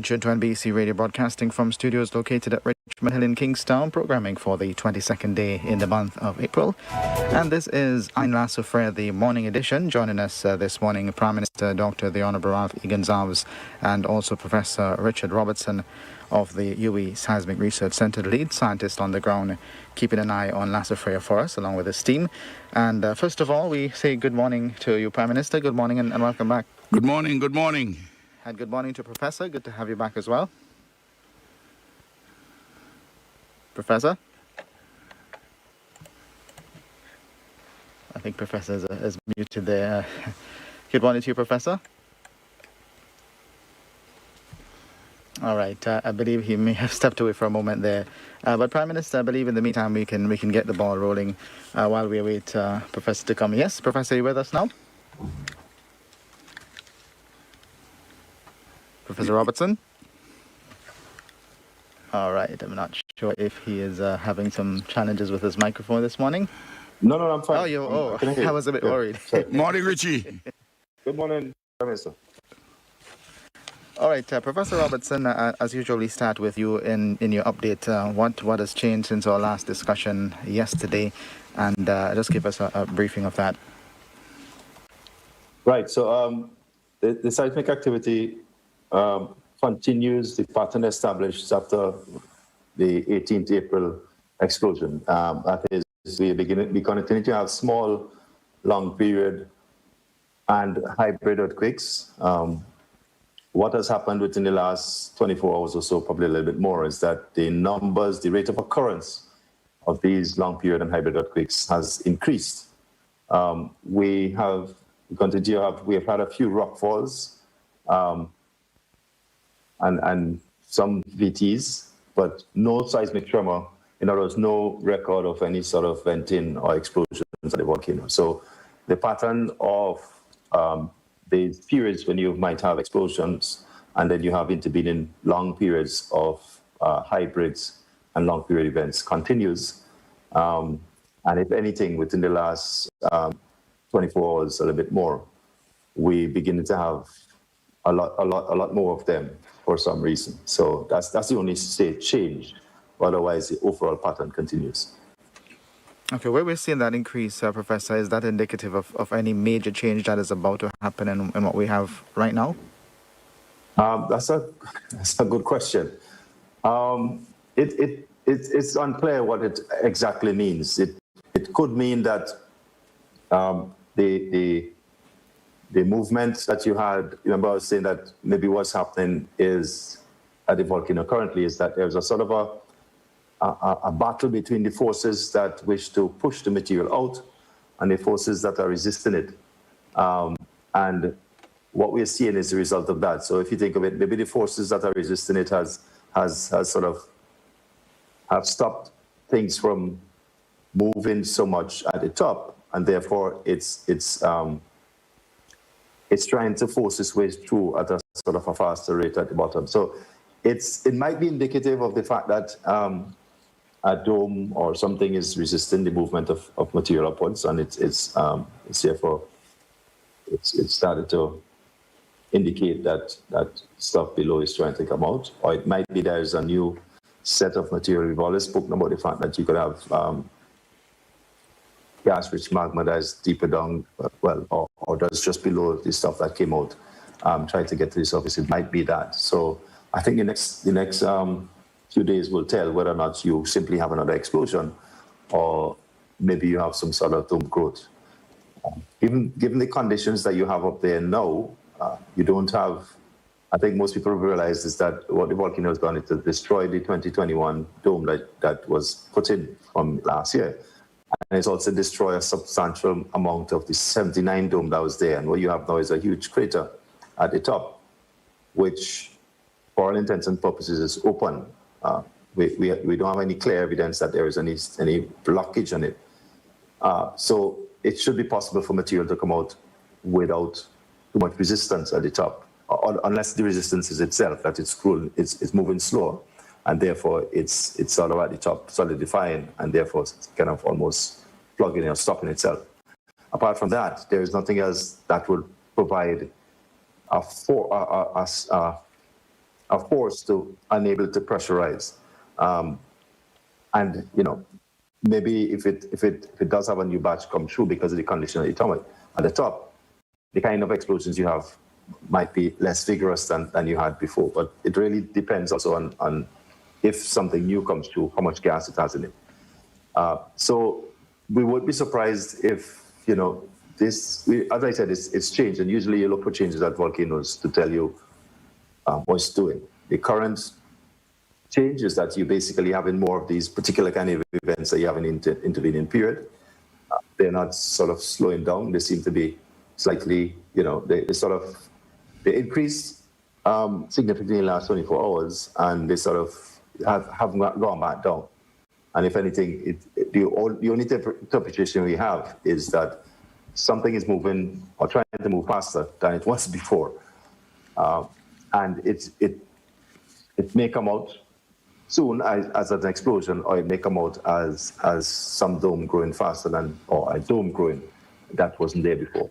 attention to NBC Radio broadcasting from studios located at Richmond Hill in Kingstown, programming for the 22nd day in the month of April. And this is Soufriere, the morning edition. Joining us this morning, Prime Minister Dr. the Honourable Ralph E. Gonsalves and also Professor Richard Robertson of the UE Seismic Research Centre, the lead scientist on the ground, keeping an eye on Soufriere for us, along with his team. And first of all, we say good morning to you, Prime Minister. Good morning and welcome back. Good morning, good morning. And good morning to Professor. Good to have you back as well. Professor? I think Professor is muted there. Good morning to you, Professor. All right, I believe he may have stepped away for a moment there. But Prime Minister, I believe in the meantime we can get the ball rolling while we await Professor to come. Yes, Professor, are you with us now? Professor Robertson? All right, I'm not sure if he is having some challenges with his microphone this morning. No, I'm fine. I was a bit worried. Morning, Richie. Good morning, Prime Minister. All right, Professor Robertson, as usual, we start with you in your update. What has changed since our last discussion yesterday? And just give us a briefing of that. Right, so the seismic activity continues the pattern established after the 18th April explosion. That is, we continue to have small, long period and hybrid earthquakes. What has happened within the last 24 hours or so, probably a little bit more, is that the rate of occurrence of these long period and hybrid earthquakes has increased. We have had a few rock falls and some VTs, but no seismic tremor. In other words, no record of any sort of venting or explosions at the volcano. So the pattern of the periods when you might have explosions and then you have intervening long periods of hybrids and long period events continues. And if anything, within the last 24 hours, a little bit more, we begin to have a lot more of them for some reason. So that's the only state change. Otherwise, the overall pattern continues. Okay, where we're seeing that increase, Professor, is that indicative of any major change that is about to happen in what we have right now? That's a good question. It's unclear what it exactly means. It could mean that the movement that you had, remember I was saying that maybe what's happening is at the volcano currently is that there's a sort of a battle between the forces that wish to push the material out and the forces that are resisting it. And what we're seeing is the result of that. So if you think of it, maybe the forces that are resisting it has sort of have stopped things from moving so much at the top, and therefore it's trying to force its way through at a sort of a faster rate at the bottom. So it might be indicative of the fact that a dome or something is resisting the movement of material upwards, and it's therefore it's started to indicate that stuff below is trying to come out. Or it might be there's a new set of material. We've always spoken about the fact that you could have gas-rich magma that is deeper down, or that's just below the stuff that came out, trying to get to the surface. It might be that. So I think the next few days will tell whether or not you simply have another explosion, or maybe you have some sort of dome growth. Even given the conditions that you have up there now, you don't have. I think most people realize is that what the volcano has done is to destroy the 2021 dome that was put in from last year. And it's also destroyed a substantial amount of the 79 dome that was there. And what you have now is a huge crater at the top, which, for all intents and purposes, is open. We don't have any clear evidence that there is any blockage on it. So it should be possible for material to come out without too much resistance at the top, unless the resistance is itself, that it's moving slower. And therefore, it's sort of at the top solidifying, and therefore it's kind of almost plugging or stopping itself. Apart from that, there is nothing else that would provide a are forced to unable to pressurize. And maybe if it does have a new batch come through because of the condition at the top, the kind of explosions you have might be less vigorous than you had before. But it really depends also on if something new comes through, how much gas it has in it. So we would be surprised if, as I said, it's changed. And usually you look for changes at volcanoes to tell you what it's doing. The current change is that you basically having more of these particular kind of events that you have an intervening period. They're not sort of slowing down. They seem to be slightly, they increase significantly in the last 24 hours, and they sort of have gone back down. And if anything, the only interpretation we have is that something is moving or trying to move faster than it was before. And it may come out soon as an explosion, or it may come out as some dome growing faster or a dome growing that wasn't there before.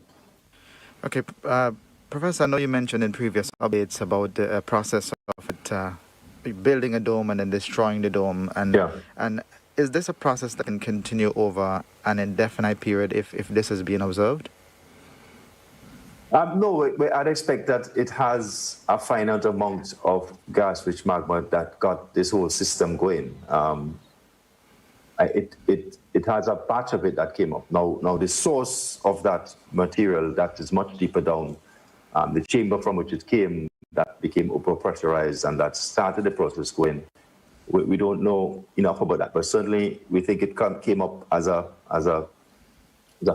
Okay, Professor, I know you mentioned in previous updates about the process of it, building a dome and then destroying the dome. And is this a process that can continue over an indefinite period if this is being observed? No, I'd expect that it has a finite amount of gas-rich magma that got this whole system going. It has a batch of it that came up. Now the source of that material that is much deeper down, the chamber from which it came, that became overpressurized and that started the process going. We don't know enough about that, but certainly we think it came up as a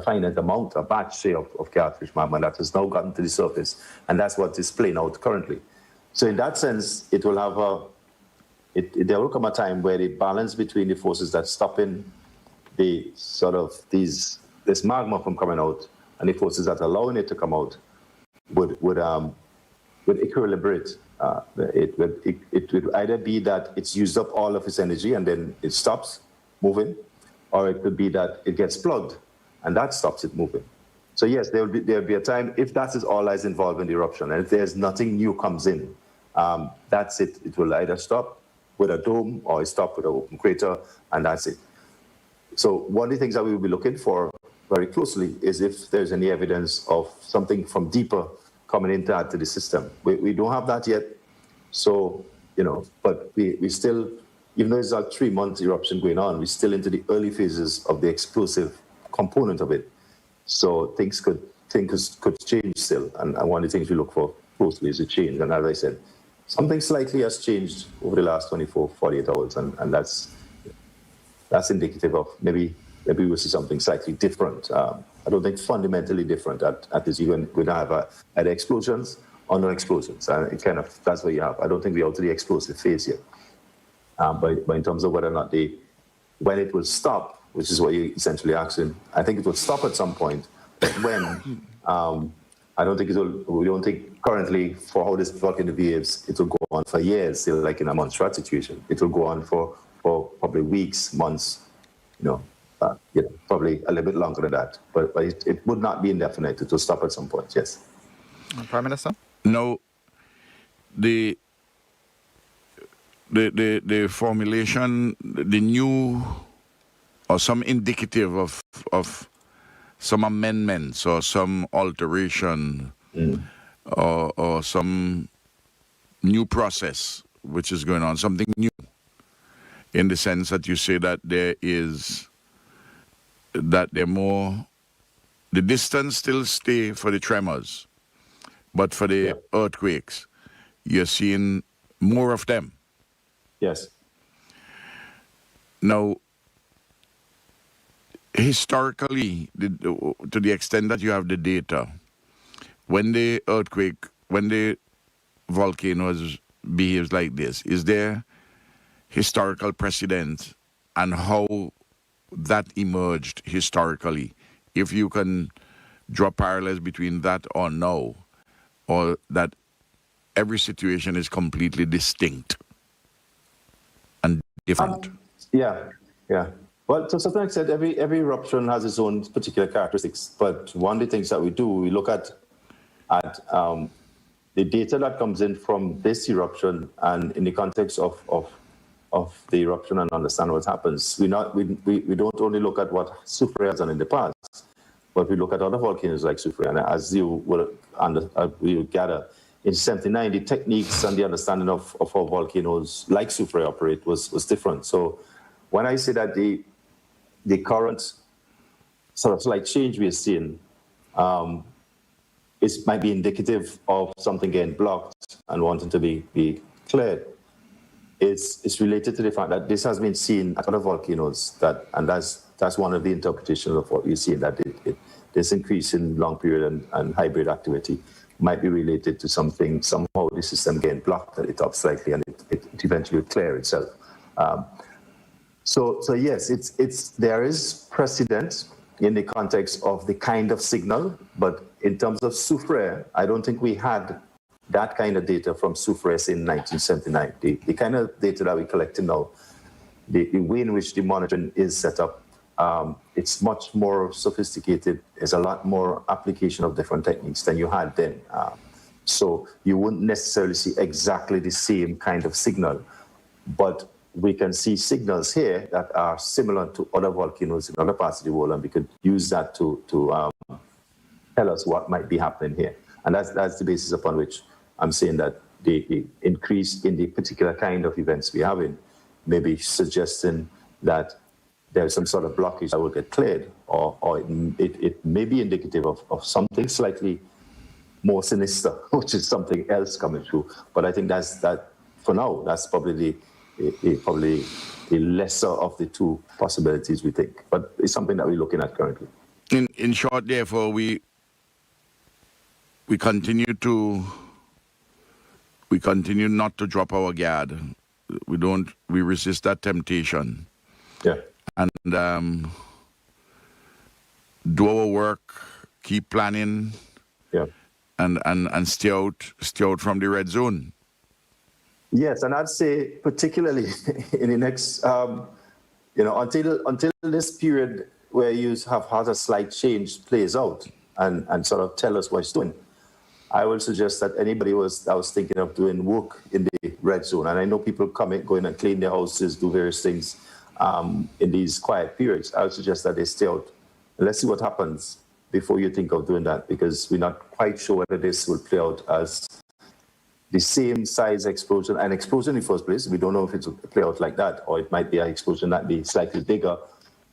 finite amount, a batch, say, of gas-rich magma that has now gotten to the surface, and that's what is playing out currently. So in that sense, it will have there will come a time where the balance between the forces that's stopping the sort of this magma from coming out and the forces that are allowing it to come out would equilibrate. It would either be that it's used up all of its energy and then it stops moving, or it could be that it gets plugged and that stops it moving. So yes, there'll be a time, if that is all that is involved in the eruption, and if there's nothing new comes in, that's it. It will either stop with a dome or it stop with an open crater, and that's it. So one of the things that we will be looking for very closely is if there's any evidence of something from deeper coming into the system. We don't have that yet, so, but we still, even though it's a 3-month eruption going on, we're still into the early phases of the explosive component of it. So things could change still, and one of the things we look for closely is a change. And as I said, something slightly has changed over the last 24, 48 hours, and that's indicative of maybe we'll see something slightly different. I don't think fundamentally different at this. You're going to have either explosions or no explosions. And that's what you have. I don't think we're out to the explosive phase yet. But in terms of whether or not when it will stop, which is what you're essentially asking, I think it will stop at some point. But when, I don't think we don't think currently, for how this volcano behaves, it will go on for years, still like in a Montserrat situation. It will go on for probably weeks, months, probably a little bit longer than that. But it would not be indefinite. It will stop at some point, yes. Prime Minister? No, the formulation, the new, or some indicative of some amendments or some alteration or some new process which is going on, something new, in the sense that you say that the distance still stay for the tremors, but for the earthquakes, you're seeing more of them. Yes. Now, historically, to the extent that you have the data, when the volcano behaves like this, is there historical precedent and how that emerged historically? If you can draw parallels between that or no, or that every situation is completely distinct and different. Yeah. Well, to a certain extent, every eruption has its own particular characteristics. But one of the things that we do, we look at the data that comes in from this eruption and in the context of the eruption and understand what happens, we don't only look at what Soufriere has done in the past, but we look at other volcanoes like Soufriere. And as you will gather, in 79, the techniques and the understanding of how volcanoes like Soufriere operate was different. So when I say that the current sort of slight change we are seeing might be indicative of something getting blocked and wanting to be cleared, it's related to the fact that this has been seen at other volcanoes, and that's one of the interpretations of what you see, that this increase in long period and hybrid activity might be related to something, somehow the system getting blocked at the top slightly, and it eventually will clear itself. So yes, there is precedent in the context of the kind of signal, but in terms of Soufriere, I don't think we had that kind of data from Soufriere in 1979. The kind of data that we're collecting now, the way in which the monitoring is set up, it's much more sophisticated. There's a lot more application of different techniques than you had then. So you wouldn't necessarily see exactly the same kind of signal, but we can see signals here that are similar to other volcanoes in other parts of the world, and we could use that to tell us what might be happening here. And that's the basis upon which I'm saying that the increase in the particular kind of events we're having may be suggesting that there's some sort of blockage that will get cleared, or it may be indicative of something slightly more sinister, which is something else coming through. But I think that for now, that's probably the lesser of the two possibilities, we think. But it's something that we're looking at currently. In short, therefore, we continue not to drop our guard. We resist that temptation. Yeah. And do our work, keep planning. Yeah. And stay out from the red zone. Yes, and I'd say particularly in the next, until this period where you have had a slight change plays out and sort of tell us what it's doing, I would suggest that anybody that was thinking of doing work in the red zone, and I know people go in and clean their houses, do various things in these quiet periods, I would suggest that they stay out. And let's see what happens before you think of doing that, because we're not quite sure whether this will play out as the same size explosion, an explosion in the first place. We don't know if it will play out like that, or it might be an explosion that be slightly bigger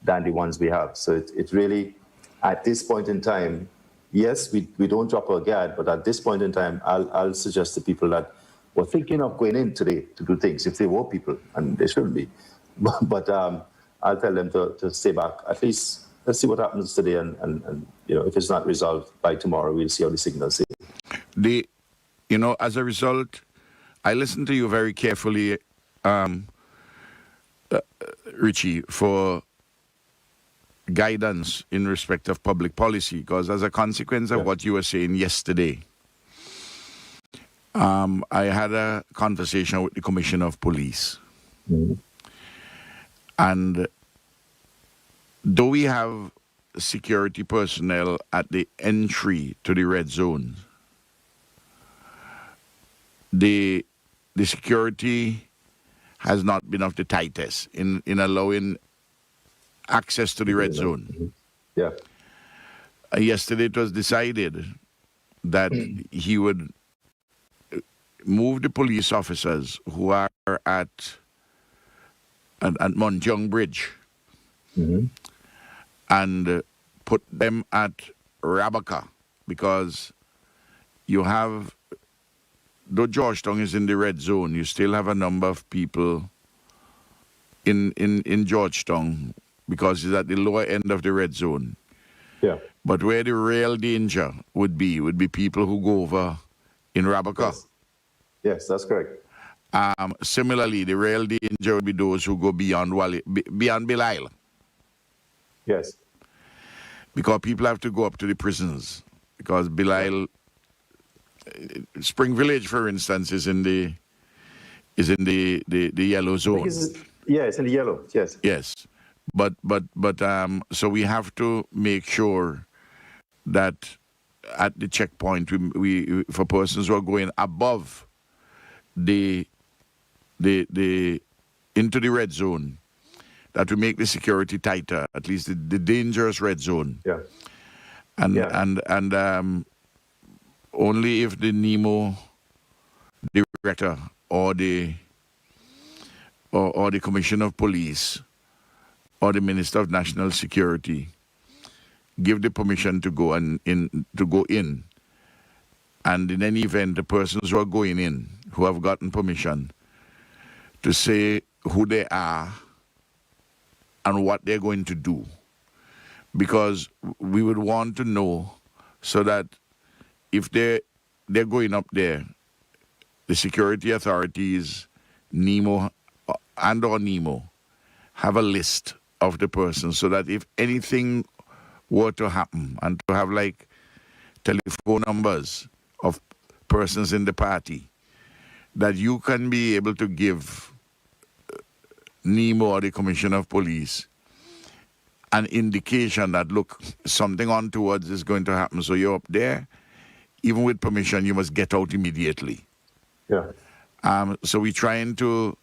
than the ones we have. So it really, at this point in time, yes, we don't drop our guard, but at this point in time, I'll suggest to people that were thinking of going in today to do things, if they were people, and they shouldn't be, but I'll tell them to stay back. At least let's see what happens today, and if it's not resolved by tomorrow, we'll see how the signals say. As a result, I listened to you very carefully, Richie, for guidance in respect of public policy, because as a consequence of what you were saying yesterday, I had a conversation with the Commissioner of Police. Mm-hmm. And do we have security personnel at the entry to the red zone? The security has not been of the tightest in allowing access to the red zone. Yeah. Yesterday it was decided that he would move the police officers who are at Mount Young Bridge and put them at Rabaka, because you have, though Georgetown is in the red zone, you still have a number of people in Georgetown because it's at the lower end of the red zone. Yeah. But where the real danger would be people who go over in Rabaka. Yes, that's correct. Similarly, the real danger would be those who go beyond Belial. Yes. Because people have to go up to the prisons. Because Belial, Spring Village, for instance, is in the yellow zone. It's in the yellow. Yes. Yes, but so we have to make sure that at the checkpoint, we for persons who are going above the into the red zone, that we make the security tighter, at least the dangerous red zone. Yeah. And only if the NEMO director or the Commissioner of Police or the Minister of National Security give the permission to go in, and in any event, the persons who are going in, who have gotten permission, to say who they are and what they're going to do. Because we would want to know, so that if they're going up there, the security authorities, NEMO or NEMO, have a list of the persons, so that if anything were to happen, and to have like telephone numbers of persons in the party, that you can be able to give NEMO or the Commissioner of Police an indication that, look, something untoward is going to happen. So you're up there, even with permission, you must get out immediately. Yeah. So we're trying to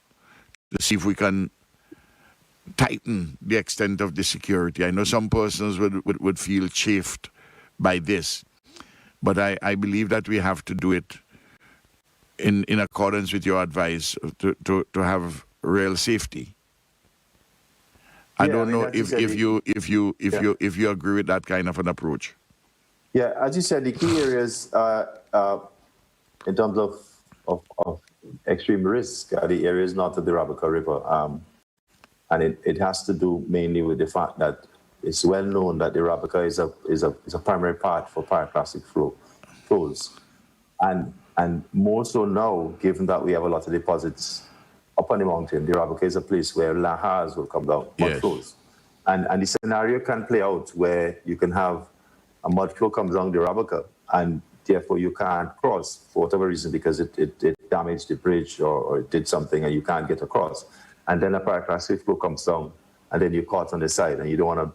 see if we can tighten the extent of the security. I know some persons would feel chafed by this, but I believe that we have to do it in accordance with your advice to have real safety. I don't know if you agree with that kind of an approach. Yeah, as you said, the key areas in terms of extreme risk are the areas north of the Rabaca River. And it has to do mainly with the fact that it's well known that the Rabaca is a primary path for pyroclastic flows. And more so now, given that we have a lot of deposits up on the mountain, the Rabaca is a place where Lahars will come down, mud flows. And the scenario can play out where you can have a mud flow comes down the Rabaca, and therefore you can't cross for whatever reason, because it damaged the bridge or it did something and you can't get across. And then a pyroclastic flow comes down, and then you're caught on the side, and you don't want to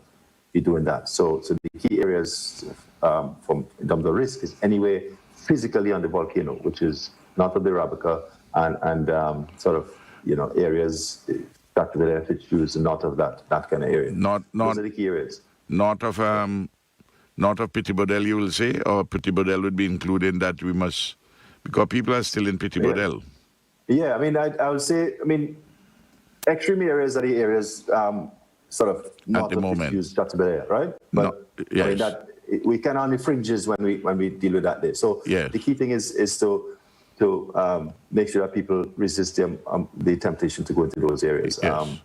be doing that. So the key areas in terms of risk is anywhere physically on the volcano, which is north of the Rabaca, and sort of, areas that the FHUs and north of that kind of area. Those are the key areas. North of Petit Bodel, you will say, or Petit Bodel would be included in that we must, because people are still in Petit Bodel. Yeah, I would say, extreme areas are the areas sort of north of Petit Bodel, right? But yes. We can on the fringes when we deal with that there. So the key thing is to make sure that people resist the temptation to go into those areas. Yes.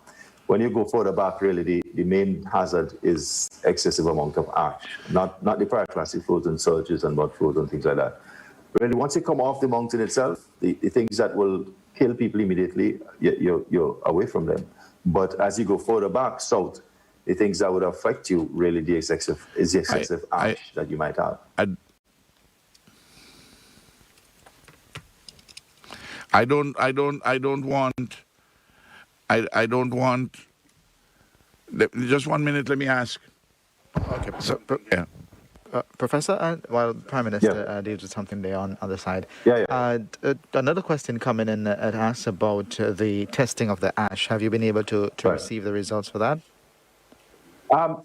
When you go further back, really, the main hazard is excessive amount of ash, not the pyroclastic flows and surges and mud flows and things like that. Really, once you come off the mountain itself, the things that will kill people immediately, you're away from them. But as you go further back, south, the things that would affect you, really, the excessive ash that you might have. I don't want. Just 1 minute. Let me ask. Okay. So, Professor, while Prime Minister deals with something there on the other side. Another question coming in asks about the testing of the ash. Have you been able to receive the results for that?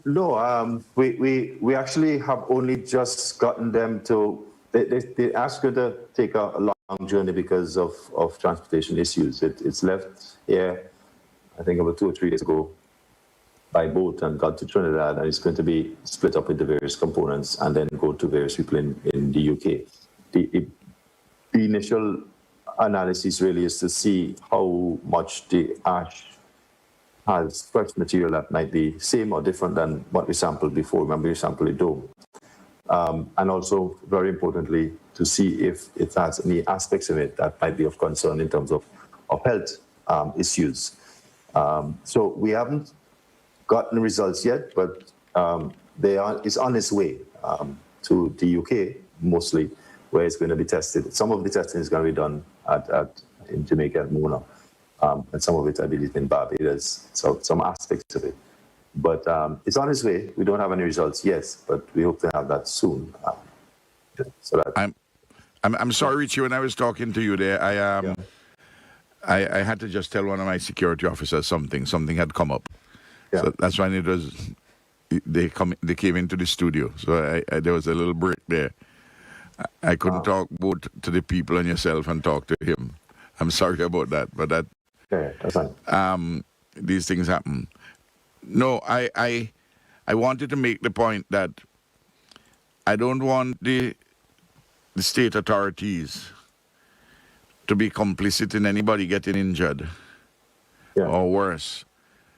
No, we actually have only just gotten them to. They asked her to take a long journey because of transportation issues. It's left here, I think, about 2 or 3 days ago by boat and got to Trinidad, and it's going to be split up into various components and then go to various people in the UK. The initial analysis really is to see how much the ash has fresh material that might be same or different than what we sampled before. Remember, we sampled the dome. And also, very importantly, to see if it has any aspects of it that might be of concern in terms of health issues. So we haven't gotten results yet, but it's on its way to the UK, mostly, where it's going to be tested. Some of the testing is going to be done in Jamaica at Mona, and some of it, I believe, in Barbados, so some aspects of it. But it's on its way. We don't have any results yet, but we hope to have that soon. So that I'm sorry, Richie. When I was talking to you there, I had to just tell one of my security officers something. Something had come up, so that's when they came into the studio. So there was a little break there. I couldn't talk both to the people and yourself and talk to him. I'm sorry about that, but that's fine. These things happen. No, I wanted to make the point that I don't want the state authorities to be complicit in anybody getting injured or worse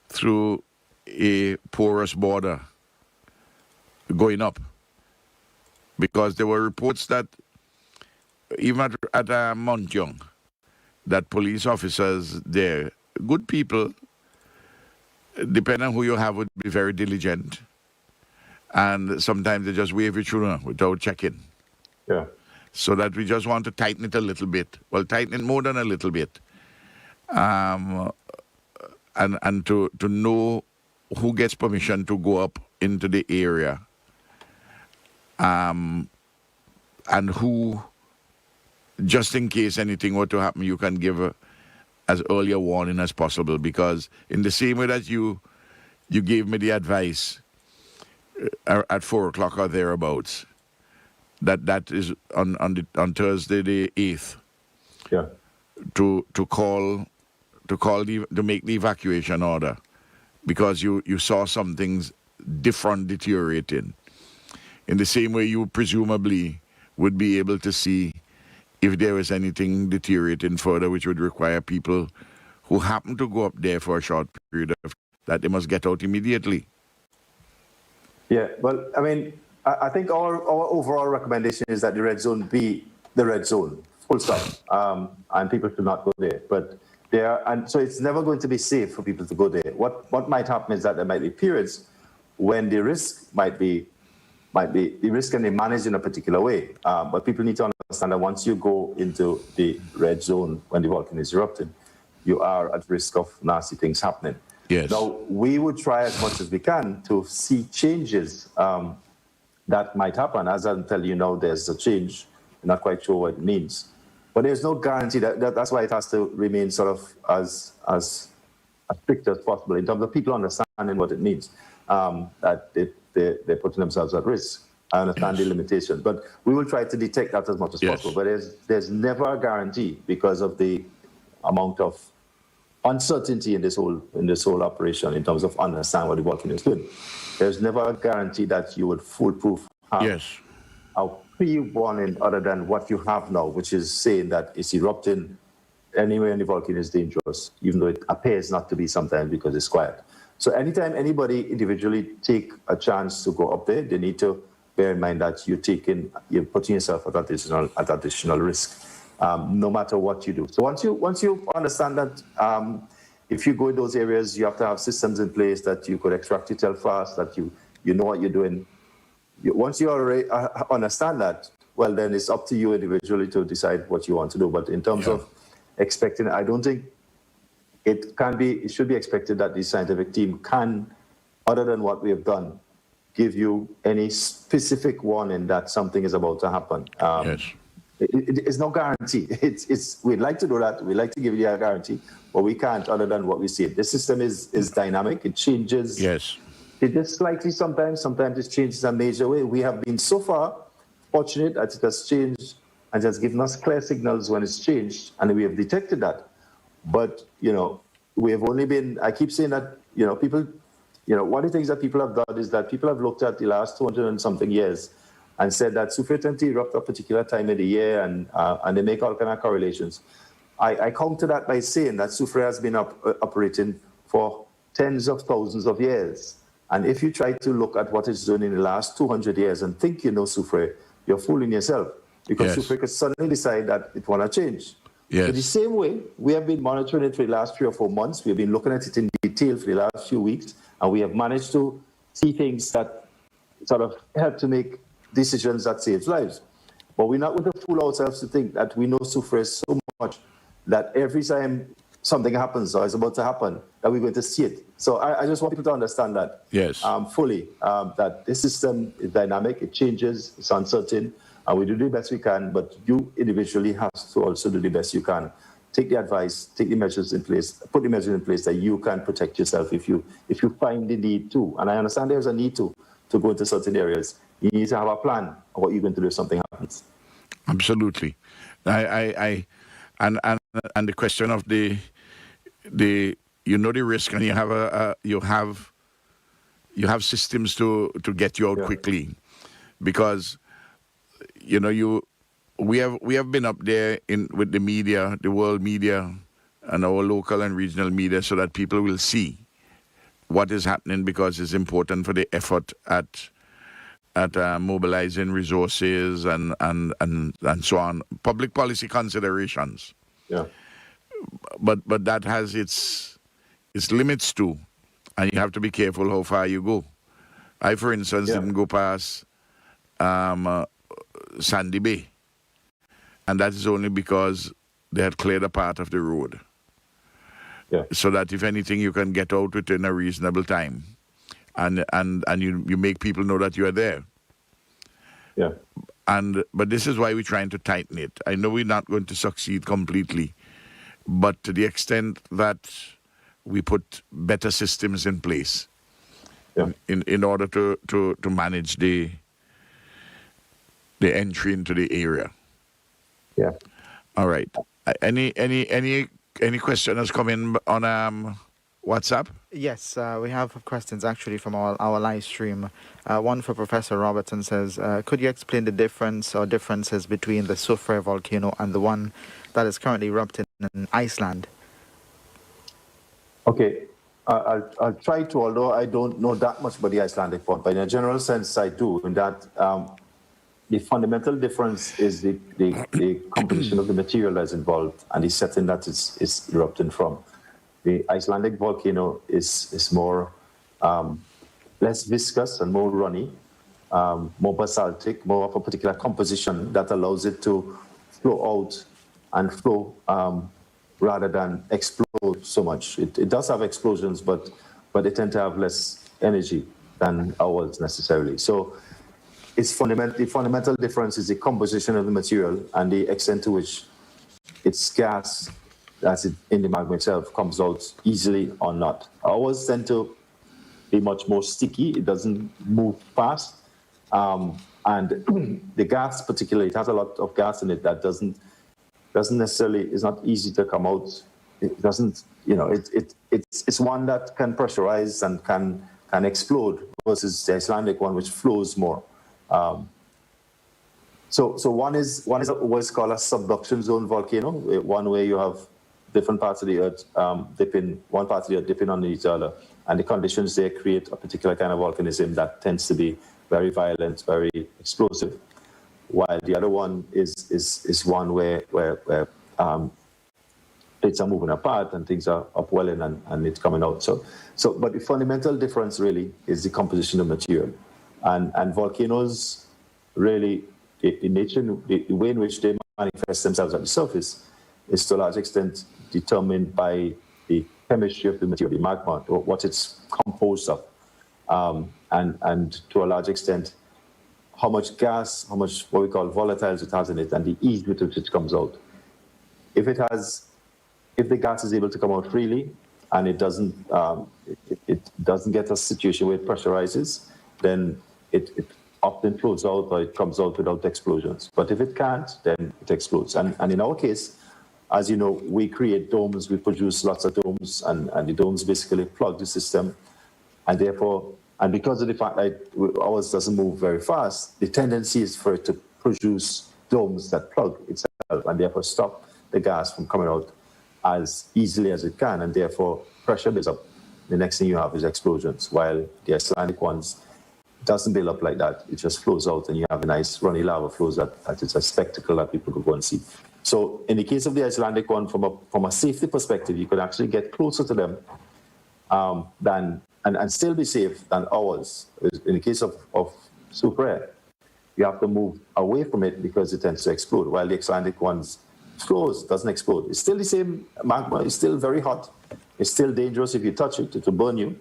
through a porous border going up. Because there were reports that even at Mount Young, that police officers there, good people, depending on who you have, would be very diligent. And sometimes they just wave you through without checking. Yeah. So that we just want to tighten it a little bit. Well, tighten it more than a little bit. And to know who gets permission to go up into the area. And who, just in case anything were to happen, you can give as early a warning as possible. Because in the same way that you gave me the advice at 4 o'clock or thereabouts, that is on Thursday the 8th. Yeah. To make the evacuation order, because you saw some things different deteriorating. In the same way, you presumably would be able to see if there was anything deteriorating further, which would require people who happen to go up there for a short period of that they must get out immediately. Yeah, well, I mean, I think our overall recommendation is that the red zone be the red zone, full stop, and people should not go there. But so it's never going to be safe for people to go there. What might happen is that there might be periods when the risk the risk can be managed in a particular way. But people need to understand that once you go into the red zone when the volcano is erupting, you are at risk of nasty things happening. Yes. Now, we would try as much as we can to see changes that might happen. As I'm telling you now, there's a change. I'm not quite sure what it means. But there's no guarantee that's why it has to remain sort of as strict as possible in terms of people understanding what it means, that they're putting themselves at risk. I understand the limitations, but we will try to detect that as much as possible. But there's never a guarantee because of the amount of uncertainty in this whole operation in terms of understanding what the volcano is doing. There's never a guarantee that you would foolproof have a pre-warning other than what you have now, which is saying that it's erupting anywhere in the volcano is dangerous, even though it appears not to be sometimes because it's quiet. So anytime anybody individually take a chance to go up there, they need to bear in mind that you're putting yourself at additional risk, no matter what you do. So once you understand that if you go in those areas, you have to have systems in place that you could extract yourself fast, that you know what you're doing. Once you already understand that, well, then it's up to you individually to decide what you want to do. But in terms of expecting, I don't think it should be expected that the scientific team can, other than what we have done, give you any specific warning that something is about to happen. It's no guarantee. We'd like to do that. We'd like to give you a guarantee, but we can't other than what we see. The system is dynamic. It changes. Yes. It just slightly sometimes it changes in a major way. We have been so far fortunate that it has changed and has given us clear signals when it's changed, and we have detected that. But, we have only been, I keep saying that, people, one of the things that people have done is that people have looked at the last 200 and something years and said that Soufriere tend to erupt at a particular time of the year, and they make all kind of correlations. I counter that by saying that Soufriere has been operating for tens of thousands of years. And if you try to look at what it's doing in the last 200 years and think you know Soufriere, you're fooling yourself, because Soufriere could suddenly decide that it want to change. Yes. So the same way, we have been monitoring it for the last 3 or 4 months. We've been looking at it in detail for the last few weeks, and we have managed to see things that sort of help to make decisions that save lives. But we're not going to fool ourselves to think that we know Soufriere so much that every time something happens or is about to happen, that we're going to see it. So I just want people to understand that fully, that this system is dynamic, it changes, it's uncertain, And we do the best we can, but you individually have to also do the best you can. Take the advice, take the measures in place, put the measures in place that you can protect yourself if you find the need to. And I understand there's a need to go into certain areas. You need to have a plan of what you're going to do if something happens. Absolutely. And the question of the you know the risk, and you have systems to get you out quickly, because we have been up there with the media, the world media, and our local and regional media, so that people will see what is happening, because it's important for the effort at mobilizing resources and so on, public policy considerations. Yeah. But that has its limits too, and you have to be careful how far you go. I, for instance, didn't go past Sandy Bay, and that is only because they had cleared a part of the road. Yeah. So that if anything, you can get out within a reasonable time, and you make people know that you are there. Yeah. But this is why we're trying to tighten it. I know we're not going to succeed completely, but to the extent that we put better systems in place in order to manage the entry into the area. Yeah. All right. Any question has come in on WhatsApp? Yes, we have questions actually from our live stream. One for Professor Robertson says, could you explain the difference or differences between the Soufriere volcano and the one that is currently erupting in Iceland? Okay, I'll try to, although I don't know that much about the Icelandic one, but in a general sense I do, in that the fundamental difference is the composition of the material that's involved and the setting that it's erupting from. The Icelandic volcano is more less viscous and more runny, more basaltic, more of a particular composition that allows it to flow out and flow rather than explode so much. It does have explosions, but they tend to have less energy than ours necessarily. So the fundamental difference is the composition of the material and the extent to which its gas that's in the magma itself comes out easily or not. Ours tend to be much more sticky. It doesn't move fast. And the gas particularly, it has a lot of gas in it that doesn't necessarily, is not easy to come out. It doesn't, it's one that can pressurize and can explode versus the Icelandic one, which flows more. So one is what's called a subduction zone volcano, one where you have different parts of the earth dipping on each other, and the conditions there create a particular kind of volcanism that tends to be very violent, very explosive. While the other one is one where plates are moving apart and things are upwelling and it's coming out. But the fundamental difference really is the composition of material, and volcanoes really, in nature, the way in which they manifest themselves at the surface is to a large extent determined by the chemistry of the material, the magma, or what it's composed of, and to a large extent, how much gas, how much what we call volatiles it has in it, and the ease with which it comes out. If the gas is able to come out freely, and it doesn't get a situation where it pressurizes, then it often flows out or it comes out without explosions. But if it can't, then it explodes. And in our case, as you know, we create domes, we produce lots of domes, and the domes basically plug the system. And therefore, and because of the fact that ours doesn't move very fast, the tendency is for it to produce domes that plug itself and therefore stop the gas from coming out as easily as it can, and therefore pressure builds up. The next thing you have is explosions, while the Icelandic ones doesn't build up like that. It just flows out and you have a nice runny lava flows that it's a spectacle that people could go and see. So in the case of the Icelandic one, from a safety perspective, you could actually get closer to them and still be safe than ours. In the case of Soufriere, you have to move away from it because it tends to explode, while the Icelandic ones flows, doesn't explode. It's still the same magma, it's still very hot. It's still dangerous if you touch it, it will burn you.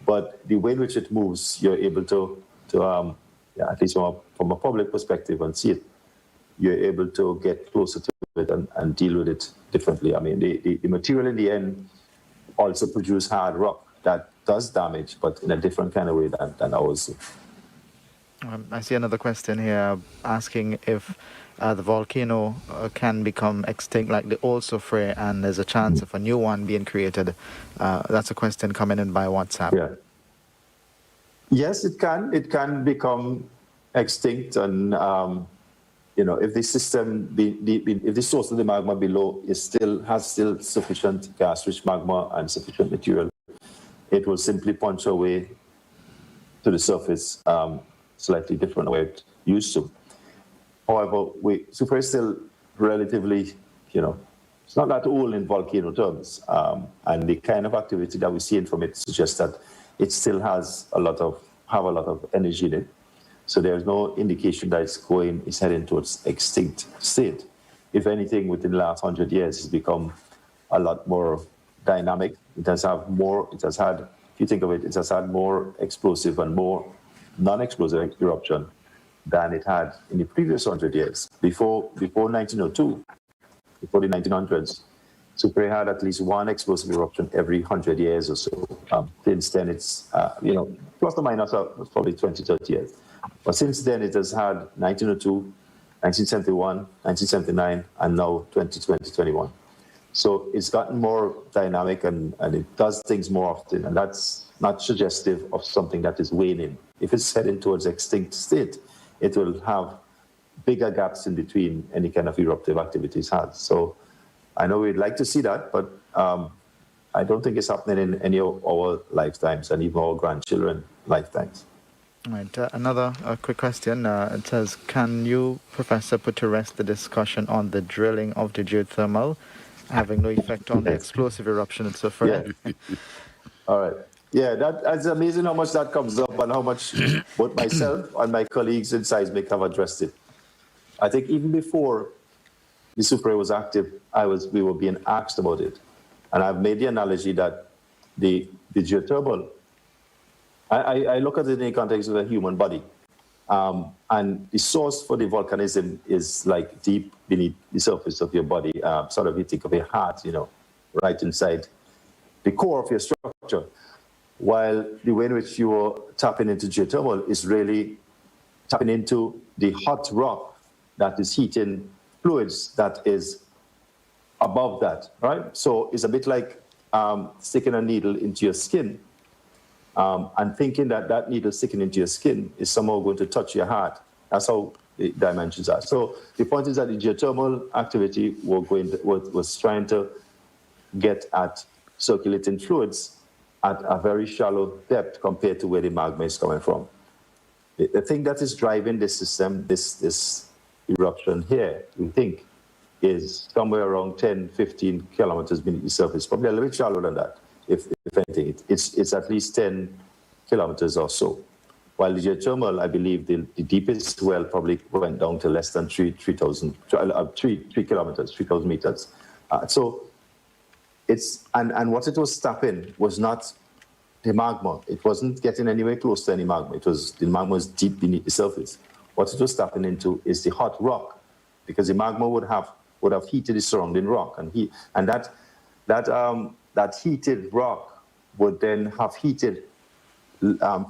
But the way in which it moves, you're able to at least from a public perspective, and see it you're able to get closer to it and deal with it differently. I mean, the material in the end also produce hard rock that does damage, but in a different kind of way than ours. I see another question here asking if the volcano can become extinct like the old Soufriere, and there's a chance of a new one being created. That's a question coming in by WhatsApp. Yeah. Yes, it can. It can become extinct, and if the system, if the source of the magma below has still sufficient gas-rich magma and sufficient material, it will simply punch away to the surface, slightly different way it used to. However, Soufriere is still relatively, it's not that old in volcano terms, and the kind of activity that we're seeing from it suggests that it still has a lot of energy in it. So there's no indication that it's heading towards extinct state. If anything, within the last 100 years, it's become a lot more dynamic. It has had, if you think of it, it has had more explosive and more non-explosive eruption than it had in the previous 100 years. Before 1902, before the 1900s, Soufriere had at least one explosive eruption every 100 years or so. Since then, it's, plus or minus probably 20, 30 years. But since then, it has had 1902, 1971, 1979, and now 2021. So it's gotten more dynamic and it does things more often, and that's not suggestive of something that is waning. If it's heading towards extinct state, it will have bigger gaps in between any kind of eruptive activities has. So I know we'd like to see that, but I don't think it's happening in any of our lifetimes and even our grandchildren's lifetimes. Right. Another quick question. It says, can you, Professor, put to rest the discussion on the drilling of the geothermal having no effect on the explosive eruption at Soufriere? Yeah. All right. Yeah, that's amazing how much that comes up and how much both myself and my colleagues in seismic have addressed it. I think even before the Soufriere was active, we were being asked about it. And I've made the analogy that the geothermal, I look at it in the context of the human body. And the source for the volcanism is like deep beneath the surface of your body, sort of you think of your heart, right inside the core of your structure. While the way in which you are tapping into geothermal is really tapping into the hot rock that is heating fluids that is above that, right? So it's a bit like sticking a needle into your skin and thinking that needle sticking into your skin is somehow going to touch your heart. That's how the dimensions are. So the point is that the geothermal activity was trying to get at circulating fluids at a very shallow depth compared to where the magma is coming from. The thing that is driving this system, this eruption here, we think, is somewhere around 10, 15 kilometers beneath the surface, probably a little bit shallower than that, if anything. It's at least 10 kilometers or so. While the geothermal, I believe the deepest well probably went down to less than 3 kilometers, 3,000 meters. And what it was tapping was not the magma. It wasn't getting anywhere close to any magma. The magma was deep beneath the surface. What it was tapping into is the hot rock, because the magma would have heated the surrounding rock, and that heated rock would then have heated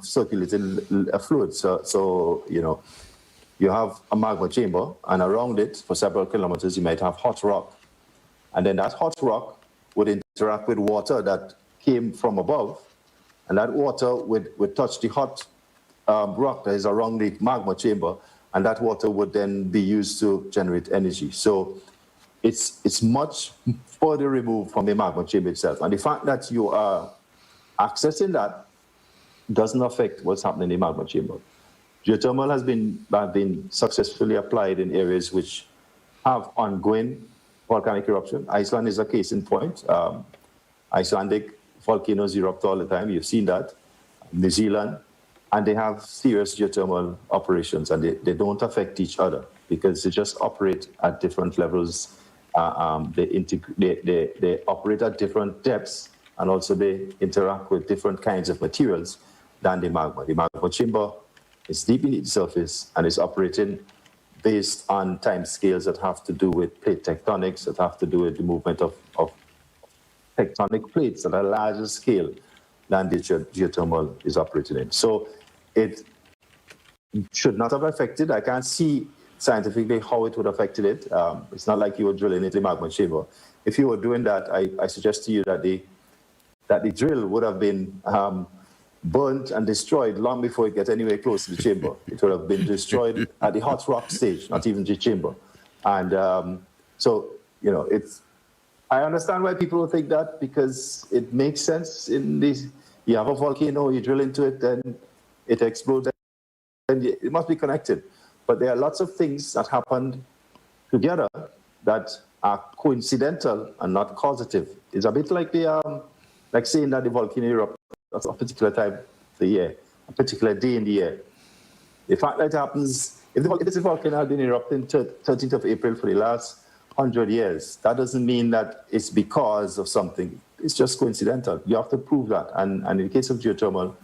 circulating fluid. So you have a magma chamber, and around it for several kilometers you might have hot rock, and then that hot rock would interact with water that came from above, and that water would touch the hot rock that is around the magma chamber, and that water would then be used to generate energy. So it's much further removed from the magma chamber itself. And the fact that you are accessing that doesn't affect what's happening in the magma chamber. Geothermal has been successfully applied in areas which have ongoing volcanic eruption. Iceland is a case in point. Icelandic volcanoes erupt all the time. You've seen that. New Zealand. And they have serious geothermal operations, and they don't affect each other because they just operate at different levels. They operate at different depths, and also they interact with different kinds of materials than the magma. The magma chamber is deep beneath the surface and is operating based on timescales that have to do with plate tectonics, that have to do with the movement of tectonic plates at a larger scale than the geothermal is operated in. So it should not have affected. I can't see scientifically how it would have affected it. It's not like you were drilling into the magma chamber. If you were doing that, I suggest to you that the drill would have been burnt and destroyed long before it gets anywhere close to the chamber. It would have been destroyed at the hot rock stage, not even the chamber. And so, you know, I understand why people will think that, because it makes sense. You have a volcano, you drill into it, then it explodes, and it must be connected. But there are lots of things that happened together that are coincidental and not causative. It's a bit like like saying that the volcano erupted at a particular time of the year, a particular day in the year. The fact that it happens, if this volcano had been erupting 13th of April for the last 100 years, that doesn't mean that it's because of something. It's just coincidental. You have to prove that. And in the case of geothermal,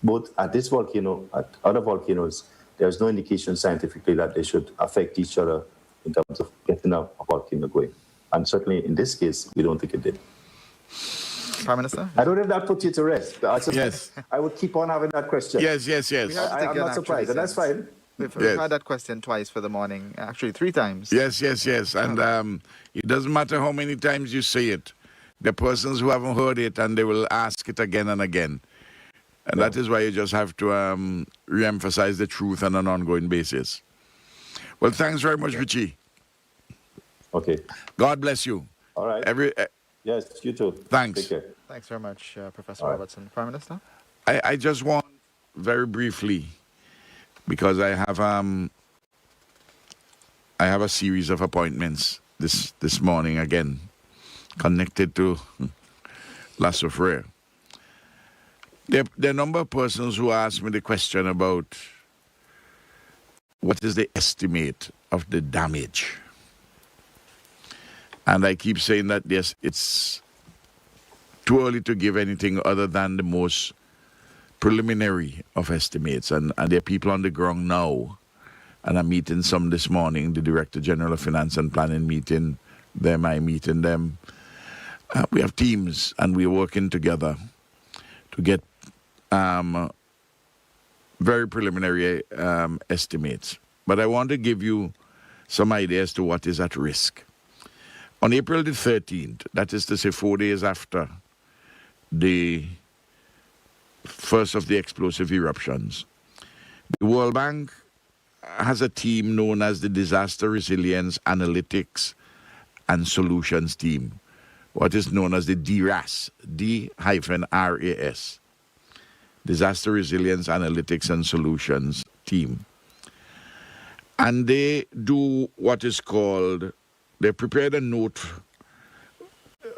both at this volcano, at other volcanoes, there's no indication scientifically that they should affect each other in terms of getting a volcano going. And certainly in this case, we don't think it did. Prime Minister? I don't know if that put you to rest, but Yes. I would keep on having that question. Yes. We have it I'm again, not surprised, and that's actually, fine. We've Yes. had that question twice for the morning, actually 3 times. Yes. And it doesn't matter how many times you say it. The persons who haven't heard it, and they will ask it again and again. And that is why you just have to re-emphasize the truth on an ongoing basis. Well, thanks very much, Richie. Okay. God bless you. All right. Yes, you too. Thanks. Take care. Thanks very much, Professor All right. Robertson. Prime Minister? I just want, very briefly, because I have a series of appointments this morning again, connected to La Soufriere. There are a number of persons who ask me the question about what is the estimate of the damage. And I keep saying that, yes, it's too early to give anything other than the most preliminary of estimates. And there are people on the ground now, and I'm meeting some this morning, the Director General of Finance and Planning meeting them, I'm meeting them. We have teams, and we're working together to get very preliminary estimates. But I want to give you some ideas to what is at risk. On April the 13th, that is to say 4 days after the first of the explosive eruptions, the World Bank has a team known as the Disaster Resilience Analytics and Solutions Team, what is known as the DRAS, D-RAS, Disaster Resilience Analytics and Solutions Team. And they do what is called, they prepared a note,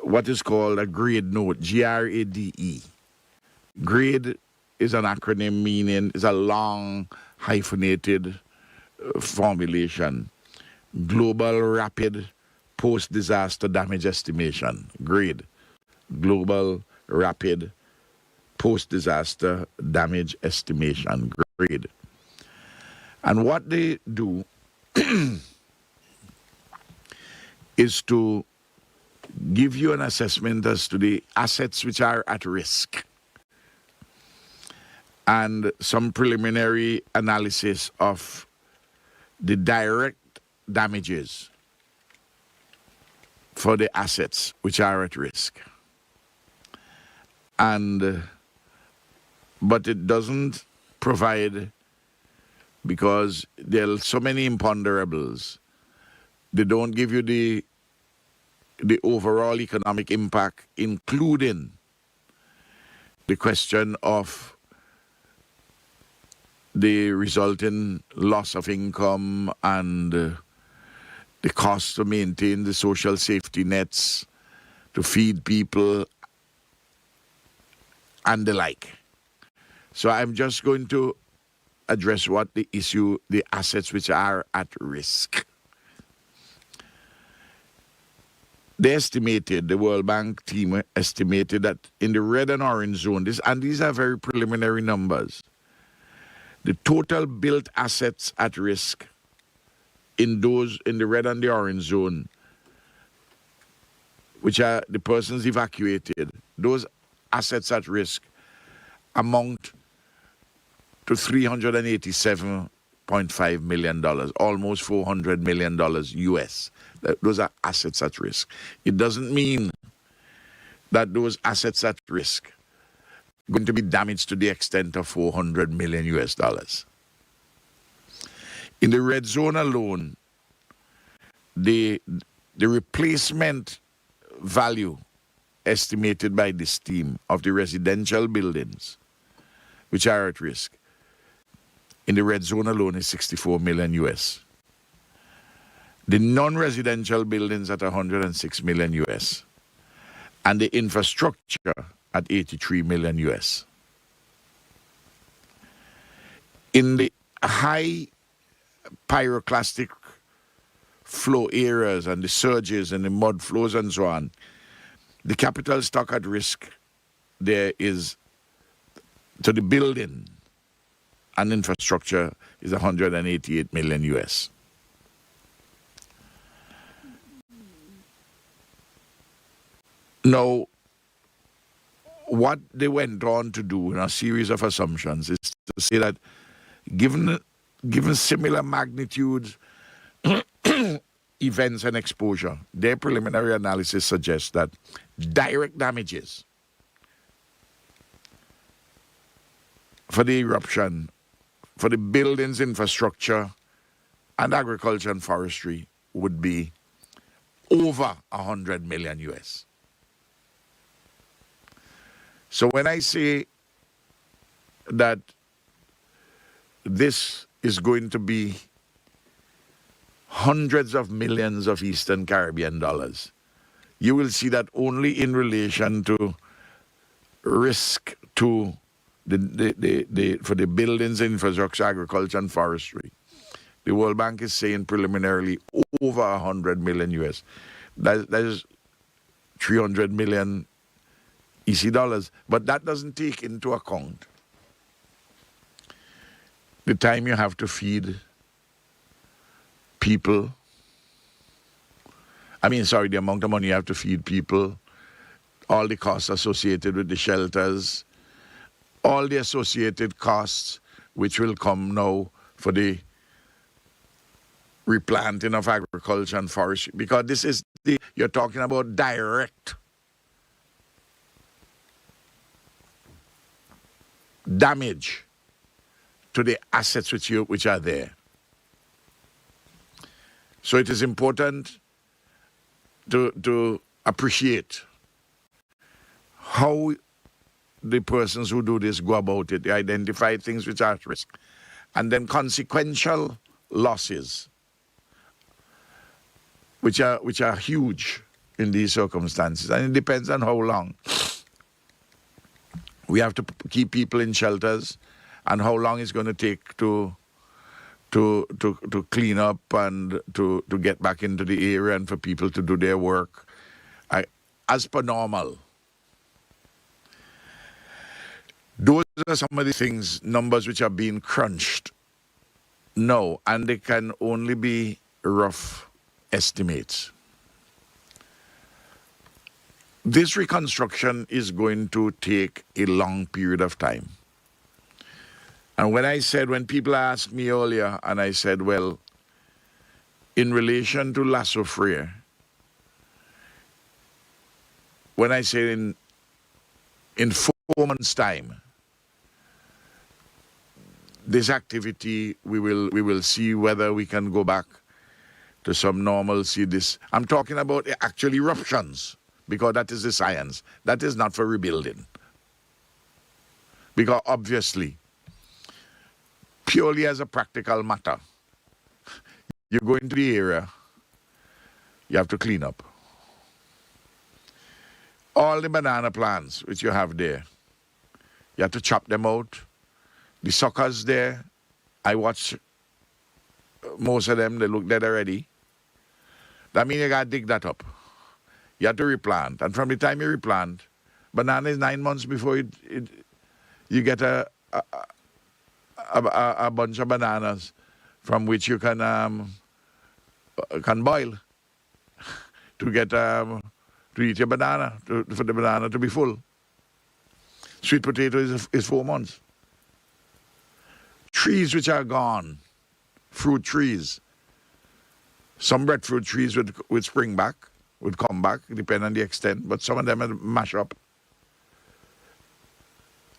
what is called a grade note, GRADE. GRADE is an acronym meaning, is a long hyphenated formulation. Global Rapid Post-Disaster Damage Estimation, GRADE. Global Rapid Post-Disaster Damage Estimation, GRADE. And what they do is to give you an assessment as to the assets which are at risk and some preliminary analysis of the direct damages for the assets which are at risk. And but it doesn't provide, because there are so many imponderables, they don't give you the overall economic impact, including the question of the resulting loss of income and the cost to maintain the social safety nets, to feed people, and the like. So I'm just going to address what the issue, the assets which are at risk. They estimated, the World Bank team estimated that in the red and orange zone, these are very preliminary numbers, the total built assets at risk in the red and the orange zone, which are the persons evacuated, those assets at risk amount to $387.5 million, almost $400 million US. Those are assets at risk. It doesn't mean that those assets at risk are going to be damaged to the extent of 400 million US dollars. In the red zone alone, the replacement value estimated by this team of the residential buildings which are at risk in the red zone alone is 64 million US. The non-residential buildings at 106 million US. And the infrastructure at 83 million US. In the high pyroclastic flow areas and the surges and the mud flows and so on, the capital stock at risk there is to the building and infrastructure is 188 million US. Now, what they went on to do in a series of assumptions is to say that given similar magnitudes, events and exposure, their preliminary analysis suggests that direct damages for the eruption, for the buildings, infrastructure, and agriculture and forestry would be over 100 million US. So when I say that this is going to be hundreds of millions of Eastern Caribbean dollars, you will see that only in relation to risk to for the buildings, infrastructure, agriculture, and forestry. The World Bank is saying preliminarily over 100 million US. That is 300 million EC dollars, but that doesn't take into account the time you have to feed people. The amount of money you have to feed people, all the costs associated with the shelters, all the associated costs which will come now for the replanting of agriculture and forestry, because this is you're talking about direct damage to the assets which are there. So it is important to appreciate how the persons who do this go about it. They identify things which are at risk. And then consequential losses, which are huge in these circumstances. And it depends on how long we have to keep people in shelters and how long it's going to take to clean up and to get back into the area and for people to do their work as per normal. Those are some of the things, numbers which are being crunched now, and they can only be rough estimates. This reconstruction is going to take a long period of time. And when people asked me earlier, and I said, well, in relation to Soufriere, when I say in 4 months' time, this activity, we will see whether we can go back to some normalcy. I'm talking about actual eruptions, because that is the science. That is not for rebuilding. Because obviously, purely as a practical matter, you go into the area, you have to clean up. All the banana plants which you have there, you have to chop them out. The suckers there, I watch most of them, they look dead already. That means you got to dig that up. You have to replant. And from the time you replant, banana is 9 months before you get a bunch of bananas from which you can can boil to get to eat your banana, for the banana to be full. Sweet potato is 4 months. Trees which are gone, fruit trees. Some breadfruit trees would spring back, would come back, depending on the extent, but some of them would mash up.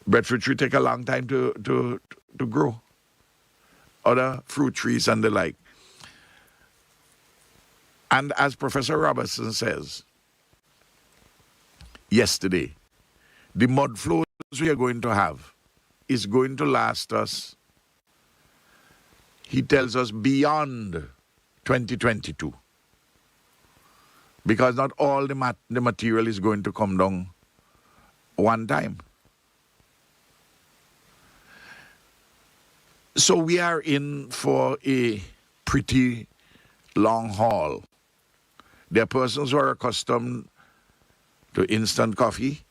Breadfruit tree take a long time to grow. Other fruit trees and the like. And as Professor Robertson says yesterday, the mud flows we are going to have is going to last us, he tells us, beyond 2022. Because not all the material is going to come down one time. So we are in for a pretty long haul. There are persons who are accustomed to instant coffee,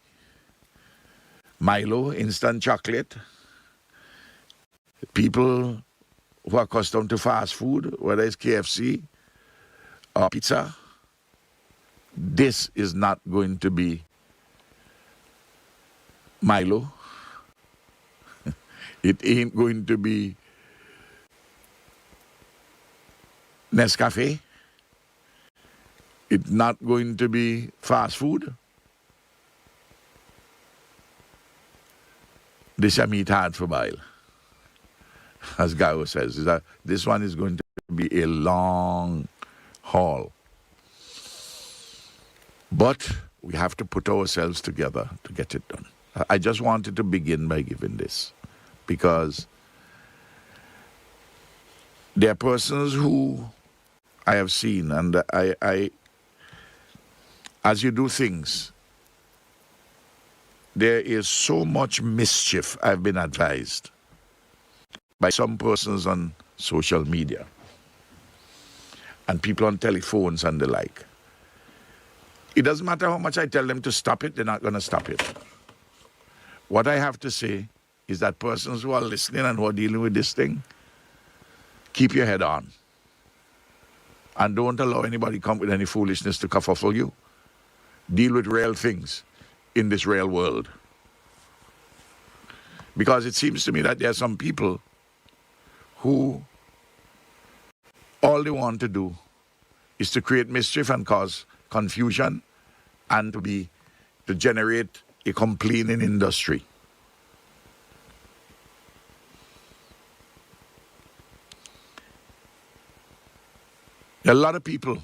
Milo, instant chocolate. People who are accustomed to fast food, whether it's KFC or pizza. This is not going to be Milo. It ain't going to be Nescafe. It's not going to be fast food. This a meat hard for boil. As Gao says, is that this one is going to be a long haul. But we have to put ourselves together to get it done. I just wanted to begin by giving this, because there are persons who I have seen, and I as you do things, there is so much mischief, I've been advised, by some persons on social media and people on telephones and the like. It doesn't matter how much I tell them to stop it, they're not going to stop it. What I have to say is that persons who are listening and who are dealing with this thing, keep your head on. And don't allow anybody come with any foolishness to kerfuffle you. Deal with real things in this real world. Because it seems to me that there are some people who all they want to do is to create mischief and cause confusion and to generate a complaining industry. There are a lot of people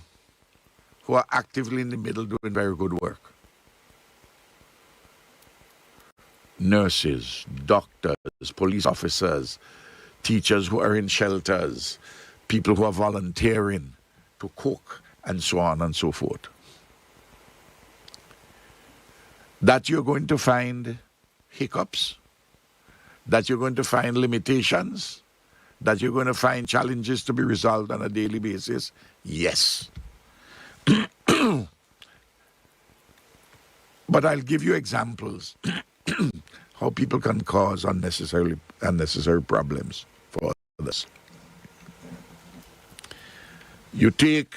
who are actively in the middle doing very good work. Nurses, doctors, police officers, teachers who are in shelters, people who are volunteering to cook, and so on and so forth. That you're going to find hiccups, that you're going to find limitations, that you're going to find challenges to be resolved on a daily basis, yes. But I'll give you examples how people can cause unnecessary problems for others. You take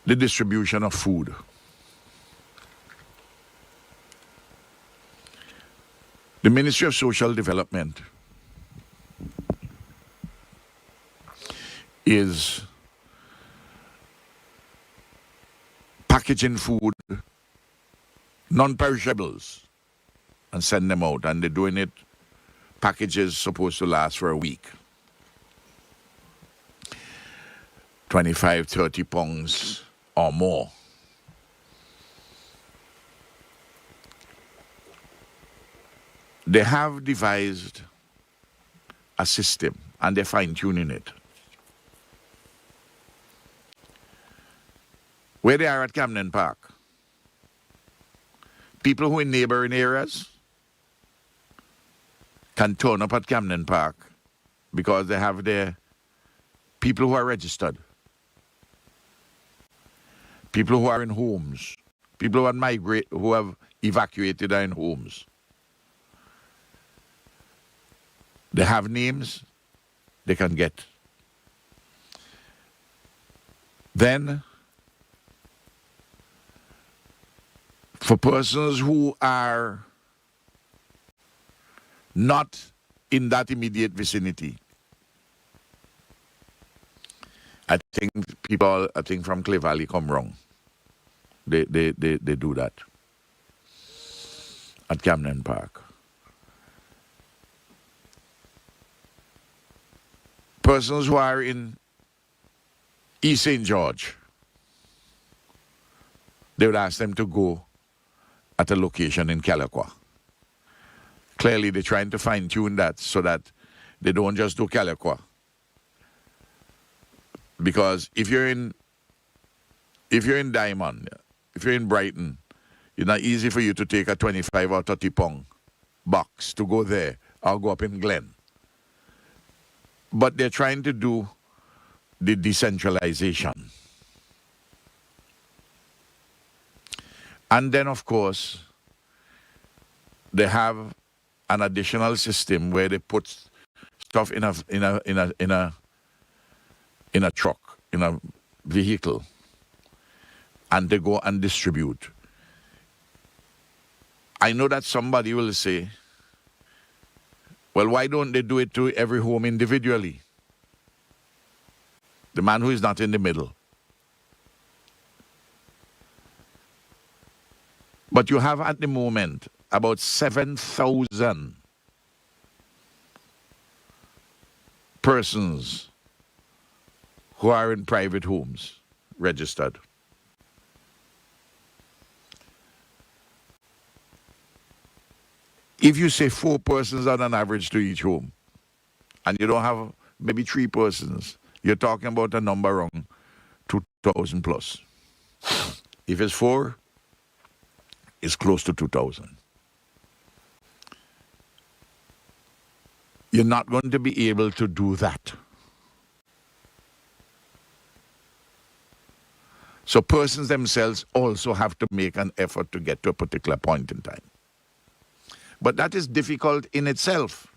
the distribution of food. The Ministry of Social Development is packaging food, non-perishables, and send them out. And they're doing it, packages supposed to last for a week. 25, 30 pounds or more. They have devised a system and they're fine-tuning it. Where they are at Camden Park, people who in neighboring areas can turn up at Camden Park because they have their people who are registered, people who are in homes, people who have evacuated are in homes. They have names they can get. Then, for persons who are not in that immediate vicinity, I think people, from Clay Valley come wrong. They do that at Camden Park. Persons who are in East St. George, they would ask them to go at a location in Caliqua. Clearly, they're trying to fine-tune that so that they don't just do Caliqua. Because if you're in Diamond, if you're in Brighton, it's not easy for you to take a 25 or 30 pound box to go there or go up in Glen. But they're trying to do the decentralization. And then, of course, they have an additional system where they put stuff in a truck, in a vehicle, and they go and distribute. I know that somebody will say, well, why don't they do it to every home individually? The man who is not in the middle. But you have at the moment about 7,000 persons who are in private homes registered. If you say 4 persons on an average to each home, and you don't have maybe 3 persons, you're talking about a number around 2,000 plus. If it's 4, it's close to 2,000. You're not going to be able to do that. So persons themselves also have to make an effort to get to a particular point in time. But that is difficult in itself.